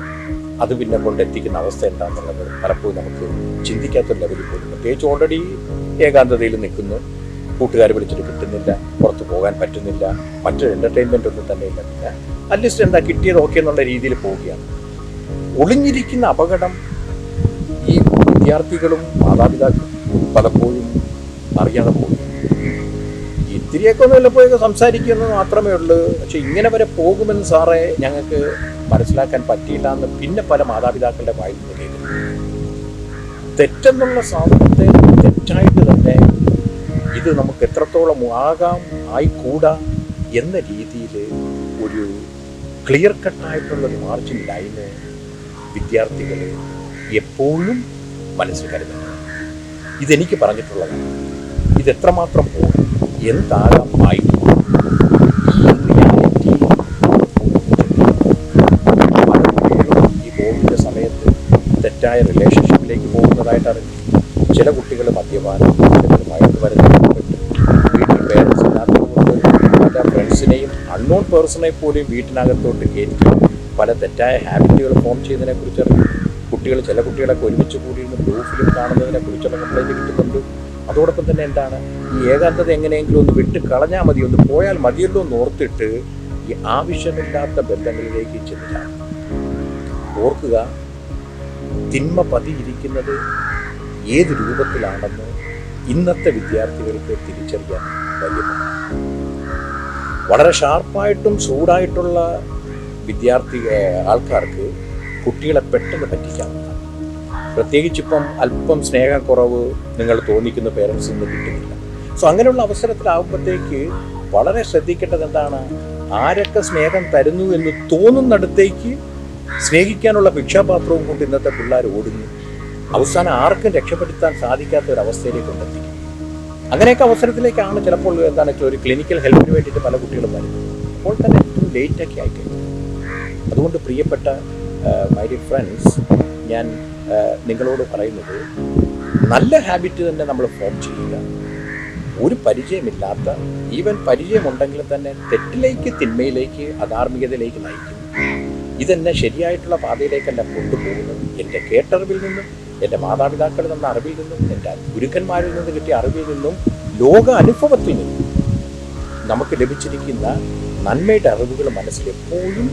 അത് പിന്നെ കൊണ്ടെത്തിക്കുന്ന അവസ്ഥ എന്താണെന്നുള്ളത് പലപ്പോഴും നമുക്ക് ചിന്തിക്കാത്തൊരു ലെവലിൽ പോലും. പ്രത്യേകിച്ച് ഓൾറെഡി ഏകാന്തതയിൽ നിൽക്കുന്നു, കൂട്ടുകാർ വിളിച്ചിട്ട് കിട്ടുന്നില്ല, പുറത്ത് പോകാൻ പറ്റുന്നില്ല, മറ്റൊരു എൻ്റർടൈൻമെൻ്റ് ഒന്നും തന്നെ ഇല്ല. പിന്നെ അറ്റ്ലീസ്റ്റ് എന്താ കിട്ടിയത് ഓക്കെ എന്നുള്ള രീതിയിൽ പോവുകയാണ്. ഒളിഞ്ഞിരിക്കുന്ന അപകടം ഈ വിദ്യാർത്ഥികളും മാതാപിതാക്കളും പലപ്പോഴും അറിയാതെ പോകും. ഇത്തിരിയൊക്കെ ഒന്ന് വല്ലപ്പോഴൊക്കെ സംസാരിക്കുന്നത് മാത്രമേ ഉള്ളൂ, പക്ഷെ ഇങ്ങനെ വരെ പോകുമെന്ന് സാറേ ഞങ്ങൾക്ക് മനസ്സിലാക്കാൻ പറ്റിയില്ല എന്ന് പിന്നെ പല മാതാപിതാക്കളുടെ വായിൽ നിന്ന് കേൾക്കുന്നു. തെറ്റെന്നുള്ള സാധനത്തെ തെറ്റായിട്ട് തന്നെ ഇത് നമുക്ക് എത്രത്തോളം ആയിക്കൂടാ എന്ന രീതിയിൽ ഒരു ക്ലിയർ കട്ടായിട്ടുള്ളൊരു മാർജിൻ ലൈന് വിദ്യാർത്ഥികൾ എപ്പോഴും മനസ്സിൽ കരുതണം. ഇതെനിക്ക് പറഞ്ഞിട്ടുള്ളതാണ്. ഇതെത്രമാത്രം പോകും, എന്താകാം ആയിട്ട് ഈ റിയാലിറ്റി ഈ ബോർഡിൻ്റെ സമയത്ത് തെറ്റായ റിലേഷൻഷിപ്പിലേക്ക് പോകുന്നതായിട്ട് അറിഞ്ഞു. ചില കുട്ടികൾ മദ്യപാനം, ചിലർ മയക്കുമരുന്ന്, വീട്ടിൽ പേരൻസ് ഇല്ലാത്തതുകൊണ്ട് പല ഫ്രണ്ട്സിനെയും അൺനോൺ പേഴ്സണെ പോലും വീട്ടിനകത്തോട്ട് കയറ്റി പല തെറ്റായ ഹാബിറ്റുകൾ ഫോം ചെയ്യുന്നതിനെ കുറിച്ച് അറിഞ്ഞു. ചില കുട്ടികളൊക്കെ ഒരുമിച്ച് കൂടിയിരുന്ന് ബ്ലൂ ഫിലിം കാണുന്നതിനെ കുറിച്ചുള്ള കംപ്ലൈൻറ്റ് കിട്ടുന്നുണ്ട്. അതോടൊപ്പം തന്നെ എന്താണ് ഈ ഏകാന്തത എങ്ങനെയെങ്കിലും ഒന്ന് വിട്ട് കളഞ്ഞാൽ മതി, ഒന്ന് പോയാൽ മതിയല്ലോ എന്ന് ഓർത്തിട്ട് ഈ ആവശ്യമില്ലാത്ത ബന്ധങ്ങളിലേക്ക് ചെന്നില്ല. ഓർക്കുക, തിന്മ പതിയിരിക്കുന്നത് ഏത് രൂപത്തിലാണെന്ന് ഇന്നത്തെ വിദ്യാർത്ഥികൾക്ക് തിരിച്ചറിയാൻ വലിയ വളരെ ഷാർപ്പായിട്ടും ചൂടായിട്ടുള്ള ആൾക്കാർക്ക് കുട്ടികളെ പെട്ടെന്ന് പറ്റിക്കാവുന്നതാണ്. പ്രത്യേകിച്ചിപ്പം അല്പം സ്നേഹക്കുറവ് നിങ്ങൾ തോന്നിക്കുന്ന പേരൻസിൽ നിന്ന് കിട്ടുന്നില്ല. സോ അങ്ങനെയുള്ള അവസരത്തിലാവുമ്പോഴത്തേക്ക് വളരെ ശ്രദ്ധിക്കേണ്ടത് എന്താണ്, ആരൊക്കെ സ്നേഹം തരുന്നു എന്ന് തോന്നുന്നിടത്തേക്ക് സ്നേഹിക്കാനുള്ള ഭിക്ഷാപാത്രവും കൊണ്ട് ഇന്നത്തെ പിള്ളേർ ഓടുന്നു. അവസാനം ആർക്കും രക്ഷപ്പെടുത്താൻ സാധിക്കാത്ത ഒരു അവസ്ഥയിലേക്ക് കൊണ്ടെത്തിക്കും. അങ്ങനെയൊക്കെ അവസരത്തിലേക്കാണ് ചിലപ്പോൾ ഒരു ക്ലിനിക്കൽ ഹെൽപ്പിന് വേണ്ടിയിട്ട് പല കുട്ടികളും വരുന്നത്. അപ്പോൾ തന്നെ ഏറ്റവും ലേറ്റൊക്കെ ആയിക്കഴിഞ്ഞു. അതുകൊണ്ട് പ്രിയപ്പെട്ട മൈ ഡിയർ ഫ്രണ്ട്സ്, ഞാൻ നിങ്ങളോട് പറയുന്നത് നല്ല ഹാബിറ്റ് തന്നെ നമ്മൾ ഫോം ചെയ്യുക. ഒരു പരിചയമില്ലാത്ത, ഈവൻ പരിചയമുണ്ടെങ്കിൽ തന്നെ തെറ്റിലേക്ക്, തിന്മയിലേക്ക്, അധാർമികതയിലേക്ക് നയിക്കും. ഇതെന്നെ ശരിയായിട്ടുള്ള പാതയിലേക്കല്ല കൊണ്ടുപോകുന്നത്. എൻ്റെ കേട്ടറിവിൽ നിന്നും, എൻ്റെ മാതാപിതാക്കളിൽ നിന്ന അറിവിൽ നിന്നും, എൻ്റെ ഗുരുക്കന്മാരിൽ നിന്ന് കിട്ടിയ അറിവിൽ നിന്നും, ലോക അനുഭവത്തിൽ നിന്നും നമുക്ക് ലഭിച്ചിരിക്കുന്ന നന്മയുടെ അറിവുകൾ മനസ്സിലെപ്പോഴും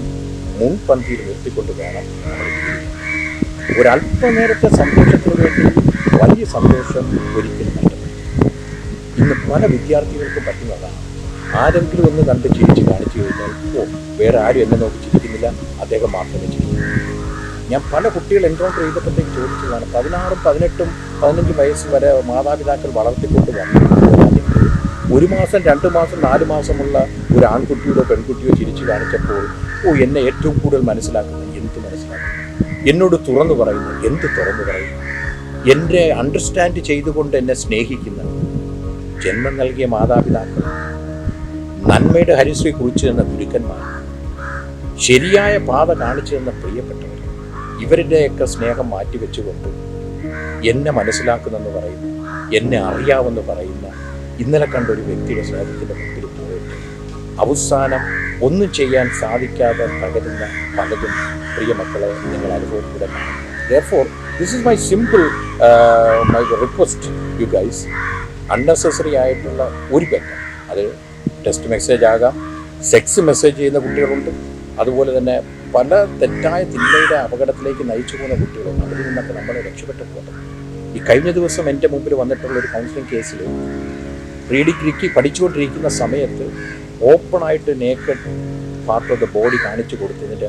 മുൻപന്തിയിൽ നിർത്തിക്കൊണ്ട് വേണം നമ്മൾ ജീവിക്കാൻ. ഒരല്പനേരത്തെ സന്തോഷത്തിന് വേണ്ടി വലിയ സന്തോഷം ഒരിക്കലും നഷ്ടപ്പെടും. ഇന്ന് പല വിദ്യാർത്ഥികൾക്കും പറ്റുന്നതാണ്. ആരെങ്കിലും ഒന്ന് കണ്ട് ചിരിച്ച് കാണിച്ചു കഴിഞ്ഞാൽ, വേറെ ആരും എന്നെ നോക്കി ചിരിക്കുന്നില്ല, അദ്ദേഹം മാത്രമേ ചിരിക്കൂ. ഞാൻ പല കുട്ടികൾ എൻകൗണ്ടർ ചെയ്തപ്പോഴത്തേക്ക് ചോദിച്ചതാണ്, 16, 18, 15 വയസ്സ് വരെ മാതാപിതാക്കൾ വളർത്തിക്കൊണ്ട് വന്നിട്ടുണ്ട്. 1 മാസം, 2 മാസം, 4 മാസമുള്ള ഒരു ആൺകുട്ടിയോ പെൺകുട്ടിയോ ചിരിച്ചു കാണിച്ചപ്പോൾ എന്നെ ഏറ്റവും കൂടുതൽ മനസ്സിലാക്കുന്നത് എന്ത് മനസ്സിലാക്കുന്നു, എന്നോട് തുറന്നു പറയുന്നു എന്ത് തുറന്നു പറയുന്നു, എൻ്റെ അണ്ടർസ്റ്റാൻഡ് ചെയ്തുകൊണ്ട് എന്നെ സ്നേഹിക്കുന്ന ജന്മം നൽകിയ മാതാപിതാക്കൾ, നന്മയുടെ ഹരിശ്രീ കുറിച്ചു തന്ന ഗുരുക്കന്മാർ, ശരിയായ പാത കാണിച്ചു തന്ന പ്രിയപ്പെട്ടവർ, ഇവരുടെയൊക്കെ സ്നേഹം മാറ്റിവെച്ചുകൊണ്ട് എന്നെ മനസ്സിലാക്കുന്നെന്ന് പറയുന്നു, എന്നെ അറിയാമെന്ന് പറയുന്ന ഇന്നലെ കണ്ട ഒരു വ്യക്തിയുടെ സ്നേഹത്തിൻ്റെ മുമ്പിൽ പോയിട്ട് അവസാനം ഒന്നും ചെയ്യാൻ സാധിക്കാതെ തകരുന്ന പലതും പ്രിയമക്കളെ നിങ്ങൾ അനുഭവത്തിലൂടെ കാണും. Therefore, this is my simple my request you guys. Unnecessary ആയിട്ടുള്ള ഒരു ബന്ധം, അത് ടെക്സ്റ്റ് മെസ്സേജ് ആകാം, സെക്സ് മെസ്സേജ് ചെയ്യുന്ന കുട്ടികളുണ്ട്, അതുപോലെ തന്നെ പല തെറ്റായ തിന്മയുടെ അപകടത്തിലേക്ക് നയിച്ചു പോകുന്ന കുട്ടികളുണ്ട്. അതിൽ നിന്നൊക്കെ നമ്മൾ രക്ഷപ്പെട്ടു പോകണം. ഈ കഴിഞ്ഞ ദിവസം എൻ്റെ മുമ്പിൽ വന്നിട്ടുള്ള ഒരു കൗൺസിലിംഗ് കേസിൽ പ്രീ ഡിഗ്രിക്ക് പഠിച്ചുകൊണ്ടിരിക്കുന്ന സമയത്ത് ഓപ്പണായിട്ട് naked part of the body കാണിച്ചു കൊടുത്തതിൻ്റെ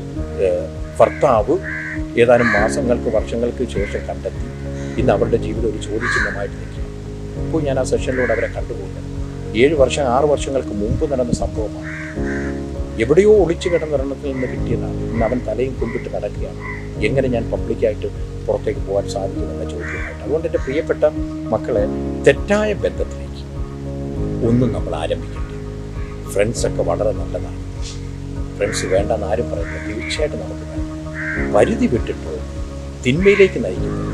ഭർത്താവ് ഏതാനും മാസങ്ങൾക്ക്, വർഷങ്ങൾക്ക് ശേഷം കണ്ടെത്തി. ഇന്ന് അവരുടെ ജീവിതം ഒരു ചോദ്യചിഹ്നമായിട്ട് നിൽക്കുക. ഇപ്പോൾ ഞാൻ ആ സെഷനിലൂടെ അവരെ കണ്ടുപോകുന്നത് 7 വർഷം 6 വർഷങ്ങൾക്ക് മുമ്പ് നടന്ന സംഭവമാണ്. എവിടെയോ ഒളിച്ചു കിടന്നൊരെണ്ണത്തിൽ നിന്ന് കിട്ടിയതാണ്. ഇന്ന് അവൻ തലയും കൊണ്ടിട്ട് നടക്കുകയാണ്. എങ്ങനെ ഞാൻ പബ്ലിക്കായിട്ട് പുറത്തേക്ക് പോകാൻ സാധിക്കുമെന്ന ചോദ്യമായിട്ട്. അതുകൊണ്ട് എൻ്റെ പ്രിയപ്പെട്ട മക്കളെ, തെറ്റായ ബന്ധത്തിലേക്ക് ഒന്നും നമ്മൾ ആരംഭിക്കട്ടെ. ഫ്രണ്ട്സൊക്കെ വളരെ നല്ലതാണ്. ഫ്രണ്ട്സ് വേണ്ടെന്ന് ആരും പറയുന്നത് തീർച്ചയായിട്ടും നമുക്ക് വേണം. പരിധി വിട്ടിട്ട് തിന്മയിലേക്ക് നയിക്കുന്നത്,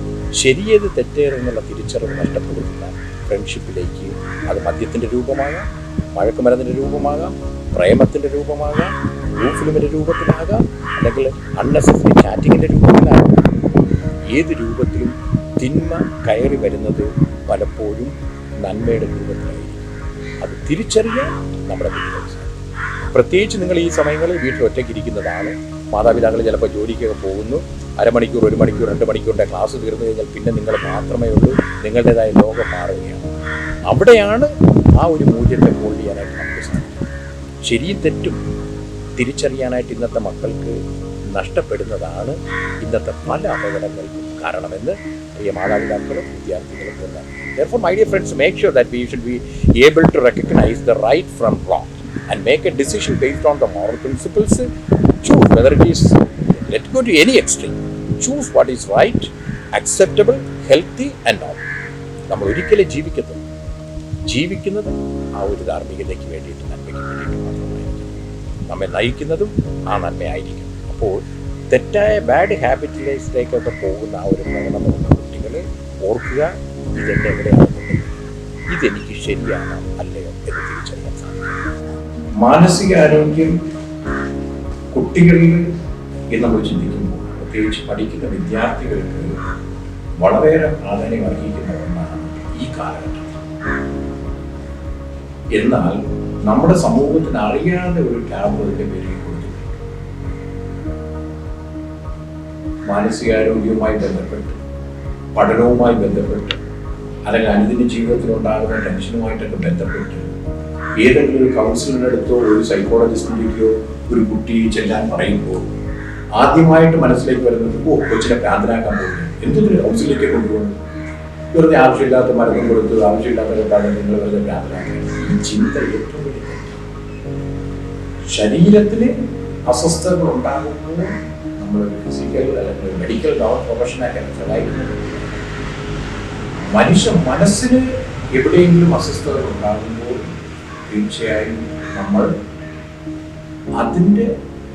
ശരിയേത് തെറ്റേറെന്നുള്ള തിരിച്ചറിവ് നഷ്ടപ്പെടുത്തുന്ന ഫ്രണ്ട്ഷിപ്പിലേക്ക്, അത് മദ്യത്തിൻ്റെ രൂപമാകാം, മഴക്കുമരുന്നിൻ്റെ രൂപമാകാം, പ്രേമത്തിൻ്റെ രൂപമാകാം, ബ്ലൂ ഫിലിമിൻ്റെ രൂപത്തിലാകാം, അല്ലെങ്കിൽ അൺനെസസറി ചാറ്റിങ്ങിൻ്റെ രൂപത്തിലാകാം. ഏത് രൂപത്തിലും തിന്മ കയറി വരുന്നത് പലപ്പോഴും നന്മയുടെ രൂപത്തിലായിരിക്കും. അത് തിരിച്ചറിയാൻ നമ്മുടെ കുട്ടികൾ സാധിക്കും. പ്രത്യേകിച്ച് നിങ്ങൾ ഈ സമയങ്ങളിൽ വീട്ടിൽ ഒറ്റയ്ക്ക് ഇരിക്കുന്നതാണ്. മാതാപിതാക്കൾ ചിലപ്പോൾ ജോലിക്കൊക്കെ പോകുന്നു. അരമണിക്കൂർ, 1 മണിക്കൂർ, 2 മണിക്കൂറിൻ്റെ ക്ലാസ് തീർന്നു കഴിഞ്ഞാൽ പിന്നെ നിങ്ങൾ മാത്രമേ ഉള്ളൂ. നിങ്ങളുടേതായ ലോകം മാറുകയാണ്. അവിടെയാണ് ആ ഒരു മൂല്യത്തെ ഹോൾഡ് ചെയ്യാനായിട്ട് നമുക്ക് സാധിക്കും. ശരിയും തെറ്റും തിരിച്ചറിയാനായിട്ട് ഇന്നത്തെ മക്കൾക്ക് നഷ്ടപ്പെടുന്നതാണ് ഇന്നത്തെ പല അപകടങ്ങൾക്കും കാരണമെന്ന് പ്രിയ മാതാപിതാക്കളും വിദ്യാർത്ഥികളും കൊണ്ടാണ്. Therefore, my dear friends, make sure that we should be able to recognize the right from wrong and make a decision based on the moral principles. Choose whether it is, let go to any extreme. Choose what is right, acceptable, healthy and not. നമ്മൾ ഒരിക്കലും ജീവിക്കുന്നത് ആ ഒരു ധാർമ്മികതയ്ക്ക് വേണ്ടിയിട്ട്, നന്മയ്ക്ക് വേണ്ടിയിട്ട് മാത്രമായിരിക്കും. നമ്മെ നയിക്കുന്നതും ആ നന്മയായിരിക്കും. അപ്പോൾ തെറ്റായ ബാഡ് ഹാബിറ്റിലേക്കൊക്കെ പോകുന്ന ആ ഒരു പ്രവണതയുള്ള കുട്ടികൾ ഓർക്കുക, ഇതെന്നെ എവിടെയാണെന്നുണ്ടെങ്കിൽ ഇതെനിക്ക് ശരിയാണോ അല്ലയോ എന്ന് തിരിച്ചറിയാൻ സാധിക്കും. മാനസികാരോഗ്യം കുട്ടികളിൽ എന്ന് നമ്മൾ ചിന്തിക്കുമ്പോൾ, പ്രത്യേകിച്ച് പഠിക്കുന്ന വിദ്യാർത്ഥികൾക്ക് വളരെയേറെ പ്രാധാന്യം അർഹിക്കുന്ന ഒന്നാണ് ഈ കാലഘട്ടം. എന്നാൽ നമ്മുടെ സമൂഹത്തിന് അറിയാതെ ഒരു ടാബ് അതിൻ്റെ പേരിൽ കൊടുത്തിട്ടുണ്ട്. മാനസികാരോഗ്യവുമായി ബന്ധപ്പെട്ട്, പഠനവുമായി ബന്ധപ്പെട്ട്, അല്ലെങ്കിൽ അനുദിന ജീവിതത്തിലുണ്ടാകുന്ന ടെൻഷനുമായിട്ടൊക്കെ ബന്ധപ്പെട്ട് ഏതെങ്കിലും ഒരു കൗൺസിലറിൻ്റെ അടുത്തോ ഒരു സൈക്കോളജിസ്റ്റിൻ്റെയോ ഒരു കുട്ടി ചെല്ലാൻ പറയുമ്പോൾ ആദ്യമായിട്ട് മനസ്സിലേക്ക് വരുന്നത്, കൊച്ചിനെ ഭ്രാന്തനാക്കാൻ പോകുന്നു, എന്തൊരു കൗൺസിലിലേക്ക് കൊണ്ടുപോകുന്നു, വെറുതെ ആവശ്യമില്ലാത്ത മരുന്നും കൊടുത്ത് ആവശ്യമില്ലാത്ത നിങ്ങൾ വെറുതെ ഭ്രാന്തനാക്കുക. ഈ ചിന്ത ഏറ്റവും വലിയ ശരീരത്തിന് അസ്വസ്ഥതകൾ ഉണ്ടാകുമ്പോൾ നമ്മൾ ഫിസിക്കൽ അല്ലെങ്കിൽ മെഡിക്കൽ പ്രൊഫഷനൊക്കെ സഹായിക്കുന്നത്. മനുഷ്യ മനസ്സിന് എവിടെയെങ്കിലും അസ്വസ്ഥതകൾ ഉണ്ടാകുമ്പോൾ തീർച്ചയായും നമ്മൾ അതിൻ്റെ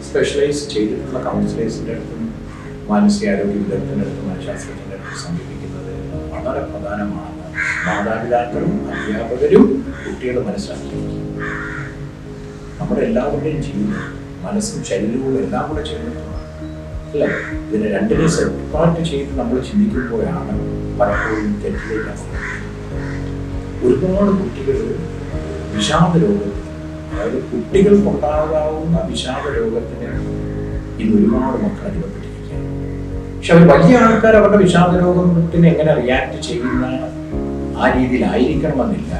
സ്പെഷ്യലൈസ് ചെയ്തിട്ടുള്ള കൗൺസിലേഴ്സിൻ്റെ അടുത്തും മാനസികാരോഗ്യ വിദഗ്ധൻ്റെ അടുത്തും മനഃശാസ്ത്രജ്ഞൻ്റെ അടുത്തും സമീപിക്കുന്നത് വളരെ പ്രധാനമാണ്. മാതാപിതാക്കളും അധ്യാപകരും കുട്ടികൾ മനസ്സിലാക്കിയിരിക്കും. നമ്മുടെ എല്ലാവരുടെയും ജീവിതം മനസ്സും ശരീരവും എല്ലാം കൂടെ ചേർന്നിട്ടുള്ളതാണ് അല്ലേ? ഇതിനെ രണ്ടിനെ സെപ്പറേറ്റ് ചെയ്ത് നമ്മൾ ചിന്തിക്കുമ്പോഴാണ് പലപ്പോഴും തെറ്റിലേക്ക് അവസ്ഥ. ഒരുപാട് കുട്ടികൾ വിഷാദ രോഗത്തിന്, അതായത് കുട്ടികൾക്കുണ്ടാകാവുന്ന വിഷാദ രോഗത്തിന് ഇന്ന് ഒരുപാട് മക്കൾ അനുഭവപ്പെട്ടിരിക്കുകയാണ്. പക്ഷെ അവർ വലിയ ആൾക്കാർ അവരുടെ വിഷാദ രോഗത്തിന് എങ്ങനെ റിയാക്ട് ചെയ്യുന്ന ആ രീതിയിലായിരിക്കണമെന്നില്ല.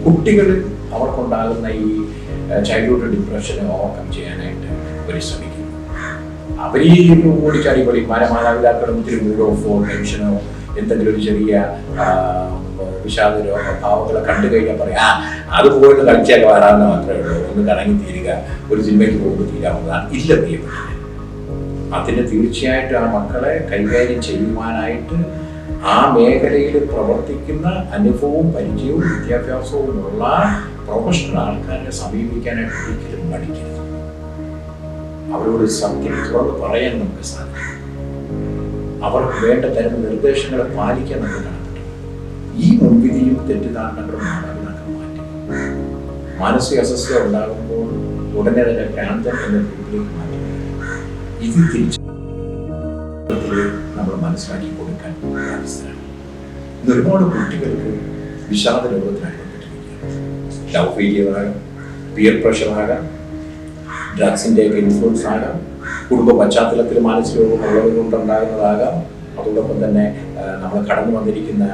കുട്ടികൾ അവർക്കുണ്ടാകുന്ന ഈ ചൈൽഡ്ഹുഡ് ഡിപ്രഷനെ ഓവർകം ചെയ്യാനായിട്ട് പരിശ്രമിക്കുന്നു. അവർ ഈ ഓടിച്ചാടി പൊളി മാതാപിതാക്കളും ഇത്തിരി മൂഡ് ഓഫോ ടെൻഷനോ എന്തെങ്കിലും ഒരു ചെറിയ വിഷാദ ഭാവങ്ങളെ കണ്ടു കഴിഞ്ഞാൽ പറയാം, അത് പോയിട്ട് കളിച്ചാൽ വരാമെന്ന് മാത്രമേ ഉള്ളൂ, ഒന്ന് കറങ്ങി തീരുക, ഒരു സിനിമയ്ക്ക് പോകുമ്പോൾ തീരാവുന്നതാണ്. ഇല്ല പ്രിയപ്പെട്ടത്, അതിന് തീർച്ചയായിട്ടും ആ മക്കളെ കൈകാര്യം ചെയ്യുവാനായിട്ട് ആ മേഖലയിൽ പ്രവർത്തിക്കുന്ന അനുഭവവും പരിചയവും വിദ്യാഭ്യാസവും ഉള്ള പ്രൊഫഷണൽ ആൾക്കാരെ സമീപിക്കാനായിട്ട് ഒരിക്കലും മടിക്കരുത്. അവരോട് സത്യം തുറന്ന് പറയാൻ നമുക്ക് സാധിക്കും. അവർക്ക് വേണ്ട തരം നിർദ്ദേശങ്ങളെ പാലിക്കാൻ നമുക്ക് കാണപ്പെട്ടു. ഈ മുൻവിധിയും തെറ്റിദ്ധാരണകളും മാതാപിതാക്കൾ മാറ്റി. മാനസിക അസ്വസ്ഥത ഉണ്ടാകുമ്പോൾ ഉടനെ തന്നെ ഭ്രാന്തൻ എന്ന രൂപത്തിലേക്ക് മാറ്റി. ഇത് തിരിച്ച് നമ്മൾ മനസ്സിലാക്കി കൊടുക്കാൻ ബാധ്യസ്ഥരാണ്. ഇന്ന് ഒരുപാട് കുട്ടികൾക്ക് വിഷാദ രോഗത്തിന് അനുഭവപ്പെട്ടിരിക്കുകയാണ്. ലവ് ഫെയിലിയർ ആകാം, പിയർ പ്രഷർ ആകാം, ഡ്രഗ്സിൻ്റെയൊക്കെ ഇൻഫ്ലുവൻസ് ആകാം, കുടുംബ പശ്ചാത്തലത്തിൽ മാനസിക രോഗമുള്ളവർ കൊണ്ടുണ്ടാകുന്നതാകാം. അതോടൊപ്പം തന്നെ നമ്മൾ കടന്നു വന്നിരിക്കുന്ന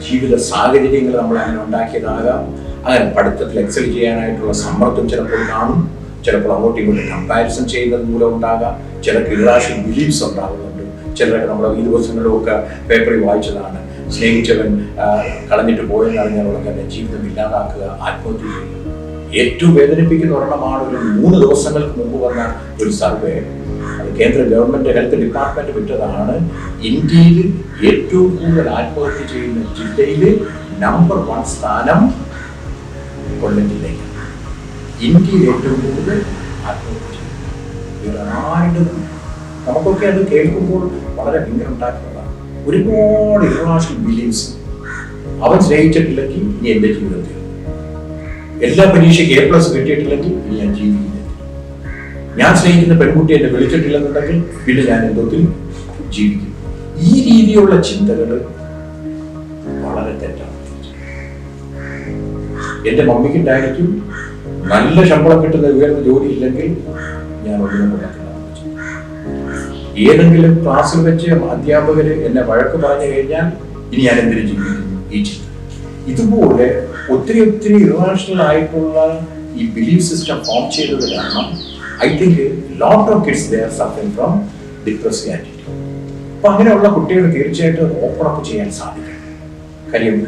ജീവിത സാഹചര്യങ്ങൾ നമ്മൾ അങ്ങനെ ഉണ്ടാക്കിയതാകാം. അങ്ങനെ പഠിത്തത്തിൽ എക്സൽ ചെയ്യാനായിട്ടുള്ള സമ്മർദ്ദം ചിലപ്പോൾ കാണും. ചിലപ്പോൾ അങ്ങോട്ടും ഇങ്ങോട്ടും കമ്പാരിസൺ ചെയ്യുന്നത് മൂലം ഉണ്ടാകാം. ചിലർക്ക് ഇറാഷണൽ ബിലീഫ്സ് ഉണ്ടാകുന്നുണ്ട്. ചിലരൊക്കെ നമ്മൾ ഈ ദിവസങ്ങളിലൊക്കെ പേപ്പറിൽ വായിച്ചതാണ്, സ്നേഹിച്ചവൻ കളഞ്ഞിട്ട് പോയെന്ന് അറിഞ്ഞാൽ തന്നെ ജീവിതം ഇല്ലാതാക്കുക, ആത്മഹത്യ ചെയ്യുക. ഏറ്റവും വേദനിപ്പിക്കുന്ന ഒരെണ്ണമാണ് ഒരു 3 ദിവസങ്ങൾക്ക് മുമ്പ് വന്ന ഒരു സർവേ. അത് കേന്ദ്ര ഗവൺമെന്റ് ഹെൽത്ത് ഡിപ്പാർട്ട്മെന്റ് വിട്ടതാണ്. ഇന്ത്യയിൽ ഏറ്റവും കൂടുതൽ ആത്മഹത്യ ചെയ്യുന്ന ജില്ലയിൽ നമ്പർ 1 സ്ഥാനം കൊല്ലം ജില്ലയ്ക്കാണ്. ഇന്ത്യയിൽ ഏറ്റവും കൂടുതൽ ആത്മഹത്യ ചെയ്യുന്നത്. നമുക്കൊക്കെ അത് കേൾക്കുമ്പോൾ വളരെ ഭീകരം ഉണ്ടാക്കുന്നതാണ്. ഒരുപാട് ഇറേഷണൽ ബിലീഫ്സ്. അവൻ സ്നേഹിച്ചിട്ടില്ലെങ്കിൽ ഇനി എൻ്റെ ജീവിതത്തിൽ, എല്ലാ പരീക്ഷയ്ക്ക് A+ കിട്ടിയിട്ടില്ലെങ്കിൽ ഇനി ഞാൻ ജീവിക്കുന്നില്ല, ഞാൻ സ്നേഹിക്കുന്ന പെൺകുട്ടി എന്നെ വിളിച്ചിട്ടില്ലെന്നുണ്ടെങ്കിൽ പിന്നെ ഞാൻ എന്തോത്തിൽ ജീവിക്കും. ഈ രീതിയിലുള്ള ചിന്തകൾ വളരെ തെറ്റാണ്. എൻ്റെ മമ്മിക്കും ഡാഡിക്കും നല്ല ശമ്പളം കിട്ടുന്ന ഉയർന്ന ജോലി ഇല്ലെങ്കിൽ ഞാൻ ഒന്നിനും കൊള്ളത്തില്ല. ഏതെങ്കിലും ക്ലാസ്സിൽ വെച്ച് അധ്യാപകര് എന്നെ വഴക്ക് പറഞ്ഞു കഴിഞ്ഞാൽ ഇനി ഞാൻ എന്തിനു ജീവിക്കുന്നു ഈ ചിന്ത. ഇതുപോലെ ഒത്തിരി ഇറേഷണൽ ആയിട്ടുള്ള ഈ ബിലീഫ് സിസ്റ്റം ഫോം ചെയ്തത് കാരണം I think lot of kids they are suffering from depressive attitude. അപ്പൊ അങ്ങനെയുള്ള കുട്ടികൾ തീർച്ചയായിട്ടും ഓപ്പൺ അപ്പ് ചെയ്യാൻ സാധിക്കും. കാര്യം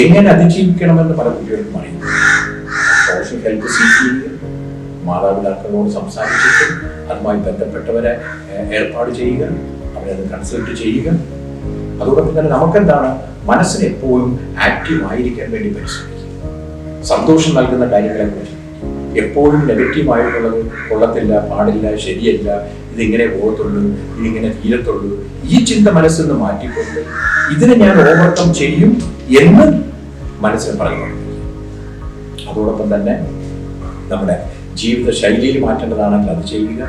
എങ്ങനെ അതിജീവിക്കണമെന്ന് പല കുട്ടികൾക്കും അറിയുന്നു. സോഷ്യൽ ഹെൽപ്പ് സീക്ക് ചെയ്യുക, മാതാപിതാക്കളോട് സംസാരിച്ചിട്ട് അതുമായി ബന്ധപ്പെട്ടവരെ ഏർപ്പാട് ചെയ്യുക, അവരെ അത് കൺസൾട്ട് ചെയ്യുക. അതോടൊപ്പം തന്നെ നമുക്കെന്താണ്, മനസ്സിന് എപ്പോഴും ആക്റ്റീവ് ആയിരിക്കാൻ വേണ്ടി പരിശ്രമിക്കുക. സന്തോഷം നൽകുന്ന കാര്യങ്ങളെ കുറിച്ച് എപ്പോഴും നെഗറ്റീവായിട്ടുള്ളത് കൊള്ളത്തില്ല, പാടില്ല, ശരിയല്ല, ഇതിങ്ങനെ പോകത്തുള്ളൂ, ഇതിങ്ങനെ തീരത്തുള്ളൂ, ഈ ചിന്ത മനസ്സിൽ നിന്ന് മാറ്റിക്കൊണ്ട് ഇതിനെ ഞാൻ ഓവർകം ചെയ്യും എന്ന് മനസ്സിന് പറഞ്ഞു. അതോടൊപ്പം തന്നെ നമ്മുടെ ജീവിത ശൈലിയിൽ മാറ്റേണ്ടതാണെങ്കിൽ അത് ചെയ്യുക.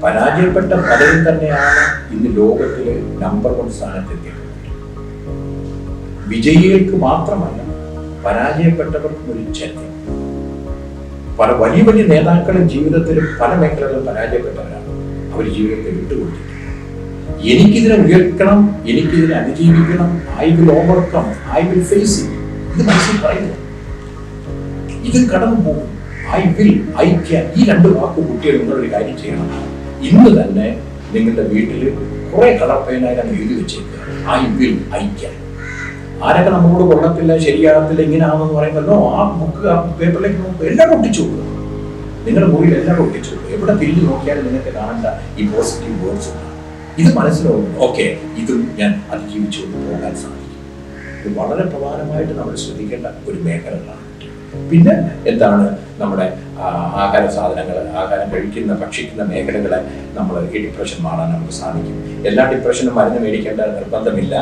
പരാജയപ്പെട്ട പലരും തന്നെയാണ് ഇന്ന് ലോകത്തിലെ നമ്പർ 1 സ്ഥാനത്തെത്തിയത്. വിജയികൾക്ക് മാത്രമല്ല, പരാജയപ്പെട്ടവർക്കും ഒരു ചരിത്രം. പല വലിയ നേതാക്കളും ജീവിതത്തിൽ പല മേഖലകളിലും പരാജയപ്പെട്ടവരാണ്. അവർ ജീവിതത്തെ വിട്ടുകൊടുത്തിട്ടുണ്ട്. എനിക്കിതിനെ ഉയർക്കണം, എനിക്കിതിനെ അതിജീവിക്കണം, I will overcome, I will face it. ഇത് മനസ്സിൽ പറയുന്നു, ഇത് കടന്നു പോകും. ഐ വിൽ, ഐ ക്യാൻ, ഈ 2 വാക്ക് കുട്ടികൾ നിങ്ങളൊരു കാര്യം ചെയ്യണം. ഇന്ന് തന്നെ നിങ്ങളുടെ വീട്ടിൽ കുറെ കളർപ്പേനായി എഴുതി വെച്ചേക്കുക, ഐ വിൽ, ഐ ക്യാൻ. ആരൊക്കെ നമ്മളോട് കൊള്ളത്തില്ല, ശരിയാകത്തില്ല, ഇങ്ങനെയാണെന്ന് പറയുമല്ലോ, ആ ബുക്ക് ആ പേപ്പറിലേക്ക് നോക്കുക, എല്ലാം ഒട്ടിച്ചു കൊടുക്കുക. നിങ്ങളുടെ മുറിയിൽ എല്ലാം ഒട്ടിച്ചു കൊടുക്കുക. എവിടെ തിരിഞ്ഞു നോക്കിയാലും നിങ്ങൾക്ക് കാണേണ്ട ഈ പോസിറ്റീവ് വേർഡ്സ് ഉണ്ട്. ഇത് മനസ്സിലാവും, ഓക്കെ, ഇതും ഞാൻ അതിജീവിച്ചു കൊണ്ട് പോകാൻ സാധിക്കും. ഇത് വളരെ പ്രധാനമായിട്ട് നമ്മൾ ശ്രദ്ധിക്കേണ്ട ഒരു മേഖലകളാണ്. പിന്നെ എന്താണ്, നമ്മുടെ ആഹാര സാധനങ്ങൾ, ആഹാരം കഴിക്കുന്ന ഭക്ഷിക്കുന്ന മേഖലകളെ നമ്മൾ ഈ ഡിപ്രഷൻ മാറാൻ നമുക്ക് സാധിക്കും. എല്ലാ ഡിപ്രഷനും മരുന്ന് മേടിക്കേണ്ട നിർബന്ധമില്ല.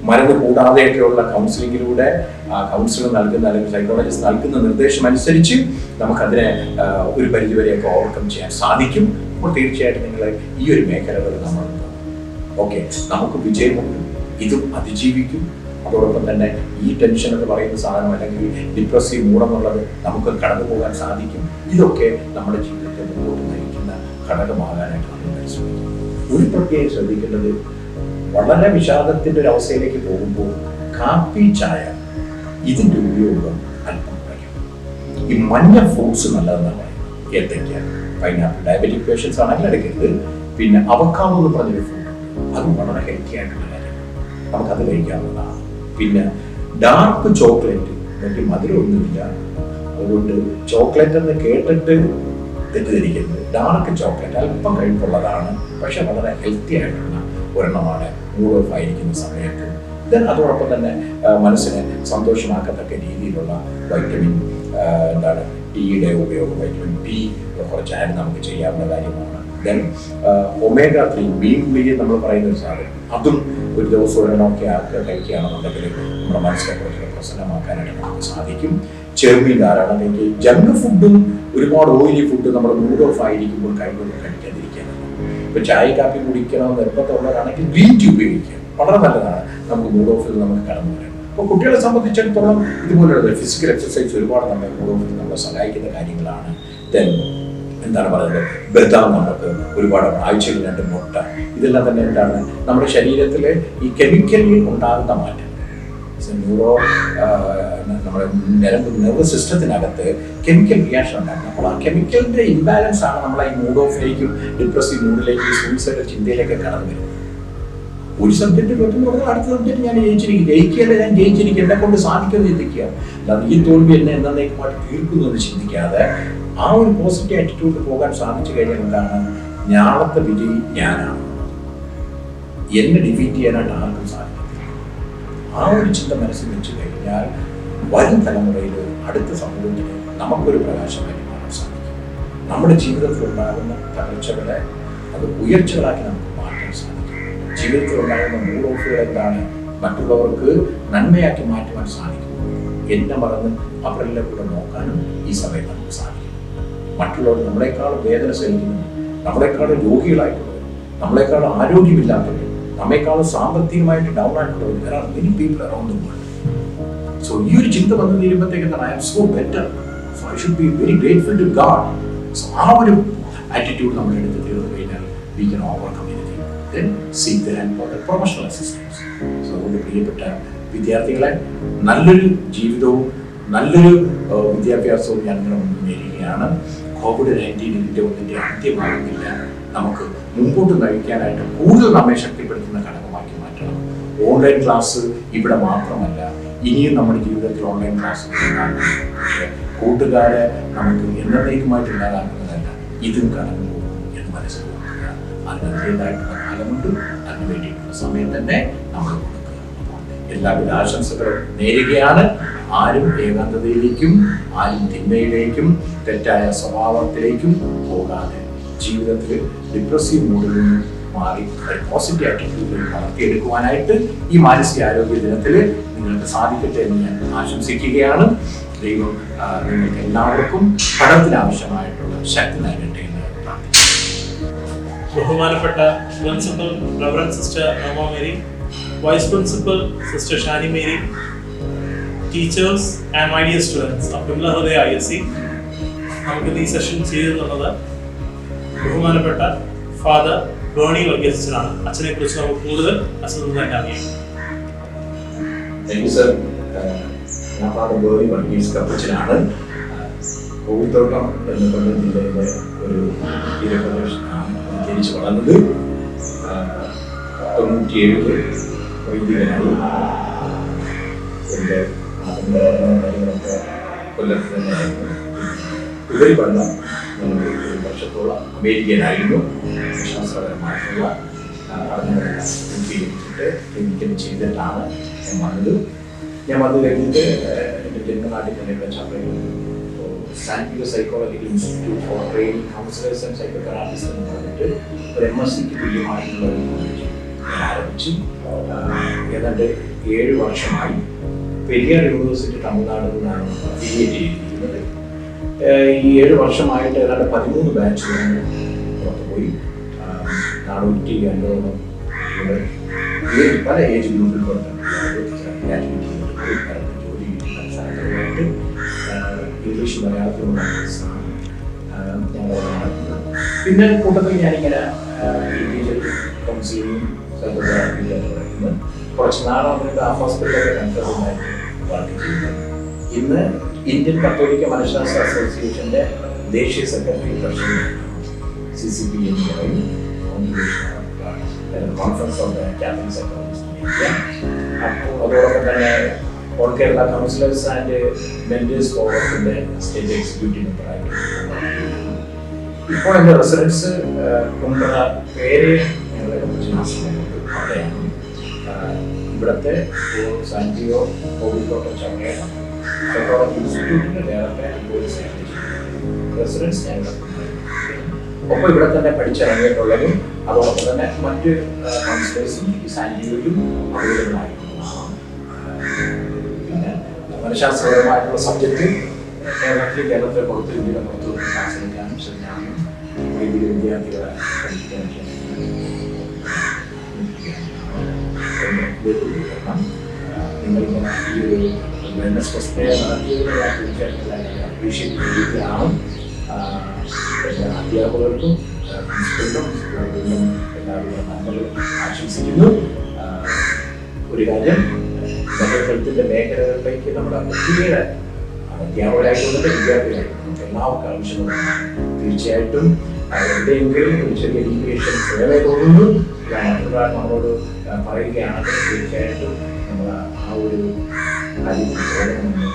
മരുന്ന് കൂടാതെയൊക്കെയുള്ള കൗൺസിലിങ്ങിലൂടെ കൗൺസിലർ നൽകുന്ന അല്ലെങ്കിൽ സൈക്കോളജിസ്റ്റ് നൽകുന്ന നിർദ്ദേശം അനുസരിച്ച് നമുക്കതിനെ ഒരു പരിധിവരെയൊക്കെ ഓവർകം ചെയ്യാൻ സാധിക്കും. അപ്പോൾ തീർച്ചയായിട്ടും നിങ്ങൾ ഈ ഒരു മേഖലകൾ നമ്മൾ ഓക്കെ, നമുക്ക് വിജയമുണ്ട്, ഇതും അതിജീവിക്കും. അതോടൊപ്പം തന്നെ ഈ ടെൻഷൻ എന്ന് പറയുന്ന സാധനം അല്ലെങ്കിൽ ഡിപ്രസീവ് മൂടെന്നുള്ളത് നമുക്ക് കടന്നു പോകാൻ സാധിക്കും. ഇതൊക്കെ നമ്മുടെ ജീവിതത്തെ മുന്നോട്ട് നയിക്കുന്ന ഘടകമാകാനായിട്ട് നമ്മൾ പരിശ്രമിക്കും. ഒരു പ്രത്യേകം ശ്രദ്ധിക്കേണ്ടത്, വളരെ വിഷാദത്തിന്റെ ഒരു അവസ്ഥയിലേക്ക് പോകുമ്പോൾ കാപ്പി, ചായ ഇതിന്റെ ഉപയോഗം അല്പം കുറയ്ക്കും. ഈ മഞ്ഞ ഫ്രൂട്ട്സ് നല്ലതെന്നാണ് പറയുന്നത്. ഏത്തയ്ക്ക, പൈനാപ്പിൾ, ഡയബറ്റിക് പേഷ്യൻസ് ആണെങ്കിൽ എടുക്കരുത്. പിന്നെ അവക്കാഡോ എന്ന് പറഞ്ഞൊരു ഫ്രൂട്ട്, അതും വളരെ ഹെൽത്തി ആയിട്ടുള്ള കാര്യമാണ്, നമുക്കത് കഴിക്കാവുന്നതാണ്. പിന്നെ ഡാർക്ക് ചോക്ലേറ്റ്, മറ്റു മധുരമൊന്നുമില്ല, അതുകൊണ്ട് ചോക്ലേറ്റ് എന്ന് കേട്ടിട്ട് തെറ്റിദ്ധരിക്കുന്നത്. ഡാർക്ക് ചോക്ലേറ്റ് അല്പം കഴിപ്പുള്ളതാണ്, പക്ഷെ വളരെ ഹെൽത്തി ആയിട്ടുള്ള ഒരെണ്ണമാണ് മൂഡ് ഓഫ് ആയിരിക്കുന്ന സമയത്ത്. അതോടൊപ്പം തന്നെ മനസ്സിനെ സന്തോഷമാക്കത്തക്ക രീതിയിലുള്ള വൈറ്റമിൻ ഡിയുടെ ഉപയോഗം, വൈറ്റമിൻ ഡി കുറച്ചായാലും നമുക്ക് ചെയ്യാവുന്ന കാര്യമാണ്. ദെൻ omega-3 ബീൻ നമ്മൾ പറയുന്ന ഒരു സാധനം, അതും ഒരു ദിവസം ഒരെണ്ണമൊക്കെ കഴിക്കുകയാണെന്നുണ്ടെങ്കിൽ നമ്മുടെ മനസ്സിനെ കുറച്ച് പ്രസന്നമാക്കാനായിട്ട് നമുക്ക് സാധിക്കും. ചെറുമീൻ ധാരാളം കഴിക്കുക. ജങ്ക് ഫുഡും ഒരുപാട് ഓയിലി ഫുഡ് നമ്മൾ മൂഡ് ഓഫ് ആയിരിക്കുമ്പോൾ കഴിക്കാതിരിക്കാനാണ്. ഇപ്പൊ ചായ കാപ്പി കുടിക്കണമെന്ന് നിർബന്ധമുള്ളവരാണെങ്കിൽ ഗ്രീൻ ടീ ഉപയോഗിക്കുക, വളരെ നല്ലതാണ്. നമുക്ക് മൂഡ് ഓഫിൽ നമുക്ക് കടന്നു വരാം. അപ്പോൾ കുട്ടികളെ സംബന്ധിച്ചിടത്തോളം ഇതുപോലുള്ള ഫിസിക്കൽ എക്സസൈസ് ഒരുപാട് നമ്മളെ മൂഡ് ഓഫിൽ നമ്മളെ സഹായിക്കുന്ന കാര്യങ്ങളാണ്. ദെൻ എന്താണ് പറയുന്നത്, ബദാം, നമുക്ക് ഒരുപാട് ആഴ്ചയിൽ 2 മുട്ട, ഇതെല്ലാം തന്നെ എന്താണ് നമ്മുടെ ശരീരത്തിലെ ഈ കെമിക്കലിൽ ഉണ്ടാകുന്ന മാറ്റം. ന്യൂറോ നമ്മുടെ നെർവസ് സിസ്റ്റത്തിനകത്ത് കെമിക്കൽ റിയാക്ഷൻ ഉണ്ടാകും. അപ്പോൾ ആ കെമിക്കലിന്റെ ഇംബാലൻസ് ആണ് നമ്മളെ ഈ മൂഡ് ഓഫിലേക്കും ഡിപ്രസീവ് മൂഡിലേക്കും സൂയിസൈഡൽ ചിന്തയിലേക്ക് കടന്നു വരുന്നത്. ഒരു സബ്ജക്റ്റ് പറ്റുന്ന പറഞ്ഞാൽ അടുത്ത സബ്ജക്റ്റ് ഞാൻ ജയിക്കുകയല്ല, ഞാൻ ജയിച്ചിരിക്കും, എന്നെ കൊണ്ട് സാധിക്കുമെന്ന് ചിന്തിക്കുക. അല്ലാതെ ഈ തോൽവി എന്നെ എന്നേക്കുമായിട്ട് തീർക്കുന്നു എന്ന് ചിന്തിക്കാതെ ആ ഒരു പോസിറ്റീവ് ആറ്റിറ്റ്യൂഡിൽ പോകാൻ സാധിച്ചു കഴിഞ്ഞാൽ എന്താണ്, ഞാളത്തെ വിജയി ഞാനാണ്, എന്നെ ഡിഫീറ്റ് ചെയ്യാനായിട്ട് ആർക്കും സാധിക്കത്തില്ല. ആ ഒരു ചിന്ത മനസ്സിൽ വെച്ച് കഴിഞ്ഞാൽ വരും തലമുറയിൽ അടുത്ത സമൂഹത്തിന് നമുക്കൊരു പ്രകാശമായി മാറാൻ സാധിക്കും. നമ്മുടെ ജീവിതത്തിൽ ഉണ്ടാകുന്ന തകർച്ചകളെ അത് ഉയർച്ചകളാക്കി നമുക്ക് മാറ്റാൻ സാധിക്കും. ജീവിതത്തിൽ ഉണ്ടാകുന്ന മൂഡ് ഓഫുകൾ എന്താണ്, മറ്റുള്ളവർക്ക് നന്മയാക്കി മാറ്റുവാൻ സാധിക്കും. എന്നെ മറന്ന് അവരെല്ലാം കൂടെ നോക്കാനും ഈ സമയത്ത് നമുക്ക് സാധിക്കും. മറ്റുള്ളവർ നമ്മളെക്കാളും വേദന സഹിക്കുന്നു, നമ്മളെക്കാളും രോഗികളായിട്ടുള്ളവർ, നമ്മളെക്കാളും ആരോഗ്യമില്ലാത്തവർ, നമ്മെക്കാളും സാമ്പത്തികമായിട്ട് down ആയിട്ടുള്ളവർ, there are many people around the world. So ഈ ഒരു ചിന്ത വന്നു തീരുമ്പോഴത്തേക്ക് I am so better, so I should be very grateful to God. So ആ ഒരു ആറ്റിറ്റ്യൂഡ് നമ്മുടെ അടുത്ത് തീർന്നു കഴിഞ്ഞാൽ we can overcome anything. Then seek the help of the professional assistance. So അതുകൊണ്ട് പ്രിയപ്പെട്ട വിദ്യാർത്ഥികളെ, നല്ലൊരു ജീവിതവും നല്ലൊരു വിദ്യാഭ്യാസവും ഞാൻ നിങ്ങളുടെ മുന്നിൽ നേരുകയാണ്. COVID-19 ഒന്നിൻ്റെ അന്ത്യമാകുന്നില്ല. നമുക്ക് മുമ്പോട്ട് നയിക്കാനായിട്ട് കൂടുതൽ നമ്മെ ശക്തിപ്പെടുത്തുന്ന ഘടകമാക്കി മാറ്റണം. ഓൺലൈൻ ക്ലാസ് ഇവിടെ മാത്രമല്ല, ഇനിയും നമ്മുടെ ജീവിതത്തിൽ ഓൺലൈൻ ക്ലാസ് ഉണ്ടാകും. പക്ഷേ കൂട്ടുകാരെ നമുക്ക് എന്നേക്കുമായിട്ട് ഇല്ലാതാക്കുന്നതല്ല, ഇതും കടന്നു പോകും എന്ന് മനസ്സിലാക്കുക. അതിൻ്റെതായിട്ടുള്ള കാലമുണ്ട്, അതിന് വേണ്ടിയിട്ടുള്ള സമയം തന്നെ നമ്മൾ കൊടുക്കുക. എല്ലാവിധ ആശംസകളും നേരുകയാണ്. ആരും ഏകാന്തതയിലേക്കും ആരും തിന്മയിലേക്കും തെറ്റായ സ്വഭാവത്തിലേക്കും പോകാതെ ജീവിതത്തിൽ ഡിപ്രസീവ് മൂഡിൽ നിന്നും മാറി ഒരു പോസിറ്റീവ് ആറ്റിറ്റ്യൂഡിലേക്ക് വളർത്തിയെടുക്കുവാനായിട്ട് ഈ മാനസികാരോഗ്യ ദിനത്തിൽ നിങ്ങൾക്ക് സാധിക്കട്ടെ എന്ന് ഞാൻ ആശംസിക്കുകയാണ്. ദൈവം നിങ്ങൾക്ക് എല്ലാവർക്കും പഠനത്തിനാവശ്യമായിട്ടുള്ള ശക്തി നൽകട്ടെ എന്ന് പ്രാർത്ഥിക്കുന്നു. ബഹുമാനപ്പെട്ട principal reverend sister Noma Mary, vice principal sister Shani Mary, teachers and my dear students of Vimala Hridaya ISC, നമുക്ക് ഈ സെഷൻ ചെയ്തിട്ടുള്ളത് ബഹുമാനപ്പെട്ട ഫാദർ ബേണി വർഗീസിനാണ്. അച്ഛനെ കുറിച്ച് നമുക്ക് കൂടുതൽ അച്ഛൻ തന്നെ അറിയാം. Thank you sir. ഞാൻ ഫാദർ ബേണി വർഗീസ് കപ്പച്ചനാണ്. കോവിത്തോട്ടം എന്ന കൊല്ലം ജില്ലയിലെ ഒരു തീരപ്രദേശത്താണ് ജനിച്ചു വളർന്നത്. 97 വൈദികനായി. എൻ്റെ കാര്യങ്ങളൊക്കെ കൊല്ലത്ത് തന്നെയായിരുന്നു. ഉപരിപഠനം ഒരു വർഷത്തോളം അമേരിക്കയിലായിരുന്നു. ശാസ്ത്രപരമായിട്ടുള്ള പഠനങ്ങളെല്ലാം പൂർത്തീകരിച്ചിട്ട് ക്ലിനിക്കൽ ചെയ്തിട്ടാണ് ഞാൻ വന്നത്. ഞാൻ വന്നു കഴിഞ്ഞിട്ട് എൻ്റെ ജന്മനാട്ടിൽ തന്നെയുള്ള ചാപ്പയിൽ Santio psychological institute for training counsellors and psychotherapist എന്ന് പറഞ്ഞിട്ട് ഒരു MSc തുല്യമായിട്ടുള്ള ഒരു കോളേജ് ഞാൻ ആരംഭിച്ചു. ഏതാണ്ട് 7 വർഷമായി. പെരിയാർ യൂണിവേഴ്സിറ്റി തമിഴ്നാട് നിന്നാണ് അഫിലിയേറ്റ് ചെയ്തിരിക്കുന്നത്. ഈ 7 വർഷമായിട്ട് ഏതാണ്ട് 13 ബാച്ചുകൾ പുറത്തുപോയി. 450 പല ഏജ് ഗ്രൂപ്പിൽ ജോലി കിട്ടുന്ന ഇംഗ്ലീഷ് മലയാളത്തിലുള്ള ഞങ്ങൾ നടക്കുന്നത്. പിന്നെ കൂട്ടത്തിൽ ഞാനിങ്ങനെ ടീച്ചർ കൗൺസിലിംഗ് സൈക്കോതെറാപ്പിയിലൊക്കെ പറയുന്നത് കുറച്ച് നാളാകുമ്പോൾ ആ ഹോസ്പിറ്റലൊക്കെ കൺസൾട്ടൻ്റായിട്ട് വർക്ക് ചെയ്യുന്നത്. ഇന്ന് ഇന്ത്യൻ കത്തോലിക്ക മനഃശാസ്ത്ര അസോസിയേഷൻ്റെ ദേശീയ സെക്രട്ടറി പ്രസിഡന്റ് CCP എന്ന് പറയും, conference of Catholic psychologist in India. അപ്പോൾ അതോടൊപ്പം തന്നെ all Kerala counsellors and mentors ഫോറത്തിൻ്റെ സ്റ്റേറ്റ് എക്സിക്യൂട്ടീവ് മെമ്പറായിട്ട്. ഇപ്പോൾ എൻ്റെ റെസിഡൻസ് കുമ്പള പേര് ഞങ്ങളുടെ അവിടെയാണ്. ഇവിടുത്തെ സാന്റിയോ കോവിൽക്കോട്ടം ചമയ സൈക്കോളജി ഇൻസ്റ്റിറ്റ്യൂട്ടിൻ്റെ ഡയറക്ടർ റെസിഡൻസ് ഞങ്ങളുടെ. ഒപ്പം ഇവിടെ തന്നെ പഠിച്ചിറങ്ങിയിട്ടുള്ളതും അതോടൊപ്പം തന്നെ മറ്റ് കൗൺസിലേഴ്സും ഈ സാന്റിയോയിലും അവൈലബിൾ ആയിരുന്നു. പിന്നെ മനഃശാസ്ത്രപരമായിട്ടുള്ള സബ്ജക്റ്റ് കേരളത്തിലെ പുറത്ത് ഇന്ത്യയുടെ പുറത്ത് ആശ്രയിക്കാനും ശ്രമിക്കാനും വൈദിക വിദ്യാർത്ഥികളെ പഠിക്കാനൊക്കെ നിങ്ങളിങ്ങനെ ഈ ഒരു വെൽനസ് ഫെസ്റ്റ് നടത്തിയതിനെ ഞാൻ തീർച്ചയായിട്ടും അപ്രീഷിയേറ്റ് ചെയ്യുകയാണ്. എല്ലാ അധ്യാപകർക്കും പ്രിൻസിപ്പലിനും എല്ലാവിധ നന്മകളും ആശംസിക്കുന്നു. ഒരു കാര്യം, മെന്റൽ ഹെൽത്തിൻ്റെ മേഖലകളിലേക്ക് നമ്മുടെ ഒത്തിരിയേറെ അധ്യാപകരായിക്കൊണ്ടുണ്ട്, വിദ്യാർത്ഥികളായിക്കൊണ്ടുണ്ട് എല്ലാവർക്കും ആവശ്യമുള്ളതാണ്. തീർച്ചയായിട്ടും എവിടെയെങ്കിലും ഒരു ചെറിയ ഡീവിയേഷൻ വേറെ തോന്നുന്നു മറ്റൊരാൾ നമ്മളോട് പറയുകയാണെങ്കിൽ തീർച്ചയായിട്ടും നമ്മൾ ആ ഒരു കാര്യത്തിൽ പോകണമെന്ന്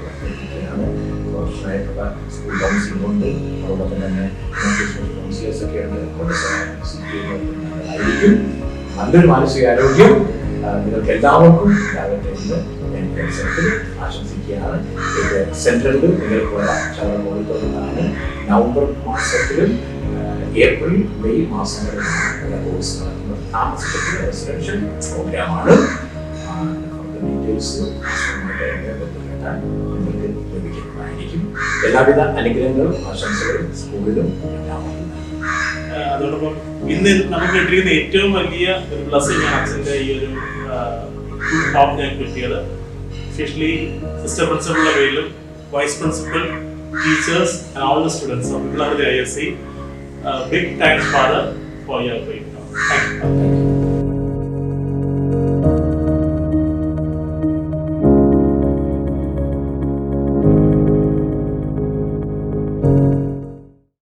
അഭ്യർത്ഥിക്കുകയാണ്. പ്രൊഫഷണലായിട്ടുള്ള സ്കൂൾ കൗൺസിലിംഗ് ഉണ്ട്, അതോടൊപ്പം തന്നെ കൗൺസിലേഴ്സ് ഒക്കെ ഉണ്ട്. നല്ലതായിരിക്കും. നല്ലൊരു മാനസികാരോഗ്യം നിങ്ങൾക്ക് എല്ലാവർക്കും ഉണ്ടാകട്ടെ എന്ന് ഞാൻ സെൻറ്ററിൽ ആശംസിക്കുകയാണ്. ഇത് സെൻട്രലിൽ നിങ്ങൾക്ക് ശതമാനം കോഴിക്കോടാണ്. നവംബർ മാസത്തിലും ഏപ്രിൽ മെയ് മാസങ്ങളിലാണ് കോഴ്സ് നടക്കുന്നത്. താമസിക്കുന്ന റെസിഡൻഷ്യൽ പ്രോഗ്രാമാണ്. ഡീറ്റെയിൽസ് ബന്ധപ്പെട്ടാൽ നിങ്ങൾക്ക് ലഭിക്കുന്നതായിരിക്കും. എല്ലാവിധ അനുഗ്രഹങ്ങളും ആശംസകളും സ്കൂളിലും എല്ലാവർക്കും. അതോടൊപ്പം ഇന്ന് നമുക്ക് കിട്ടിയിരിക്കുന്ന ഏറ്റവും വലിയ ഒരു ബ്ലസ്സിംഗ് ആണ് അച്ഛൻ്റെ ഈ ഒരു ടോപ്പ് ഞാൻ കിട്ടിയത്. എസ്പെഷ്യലി സിസ്റ്റർ പ്രിൻസിപ്പളുടെ പേരിലും vice principal, teachers and all the students of Vimala Hridaya ISC. Big thanks, Father, for your great help. Thank you.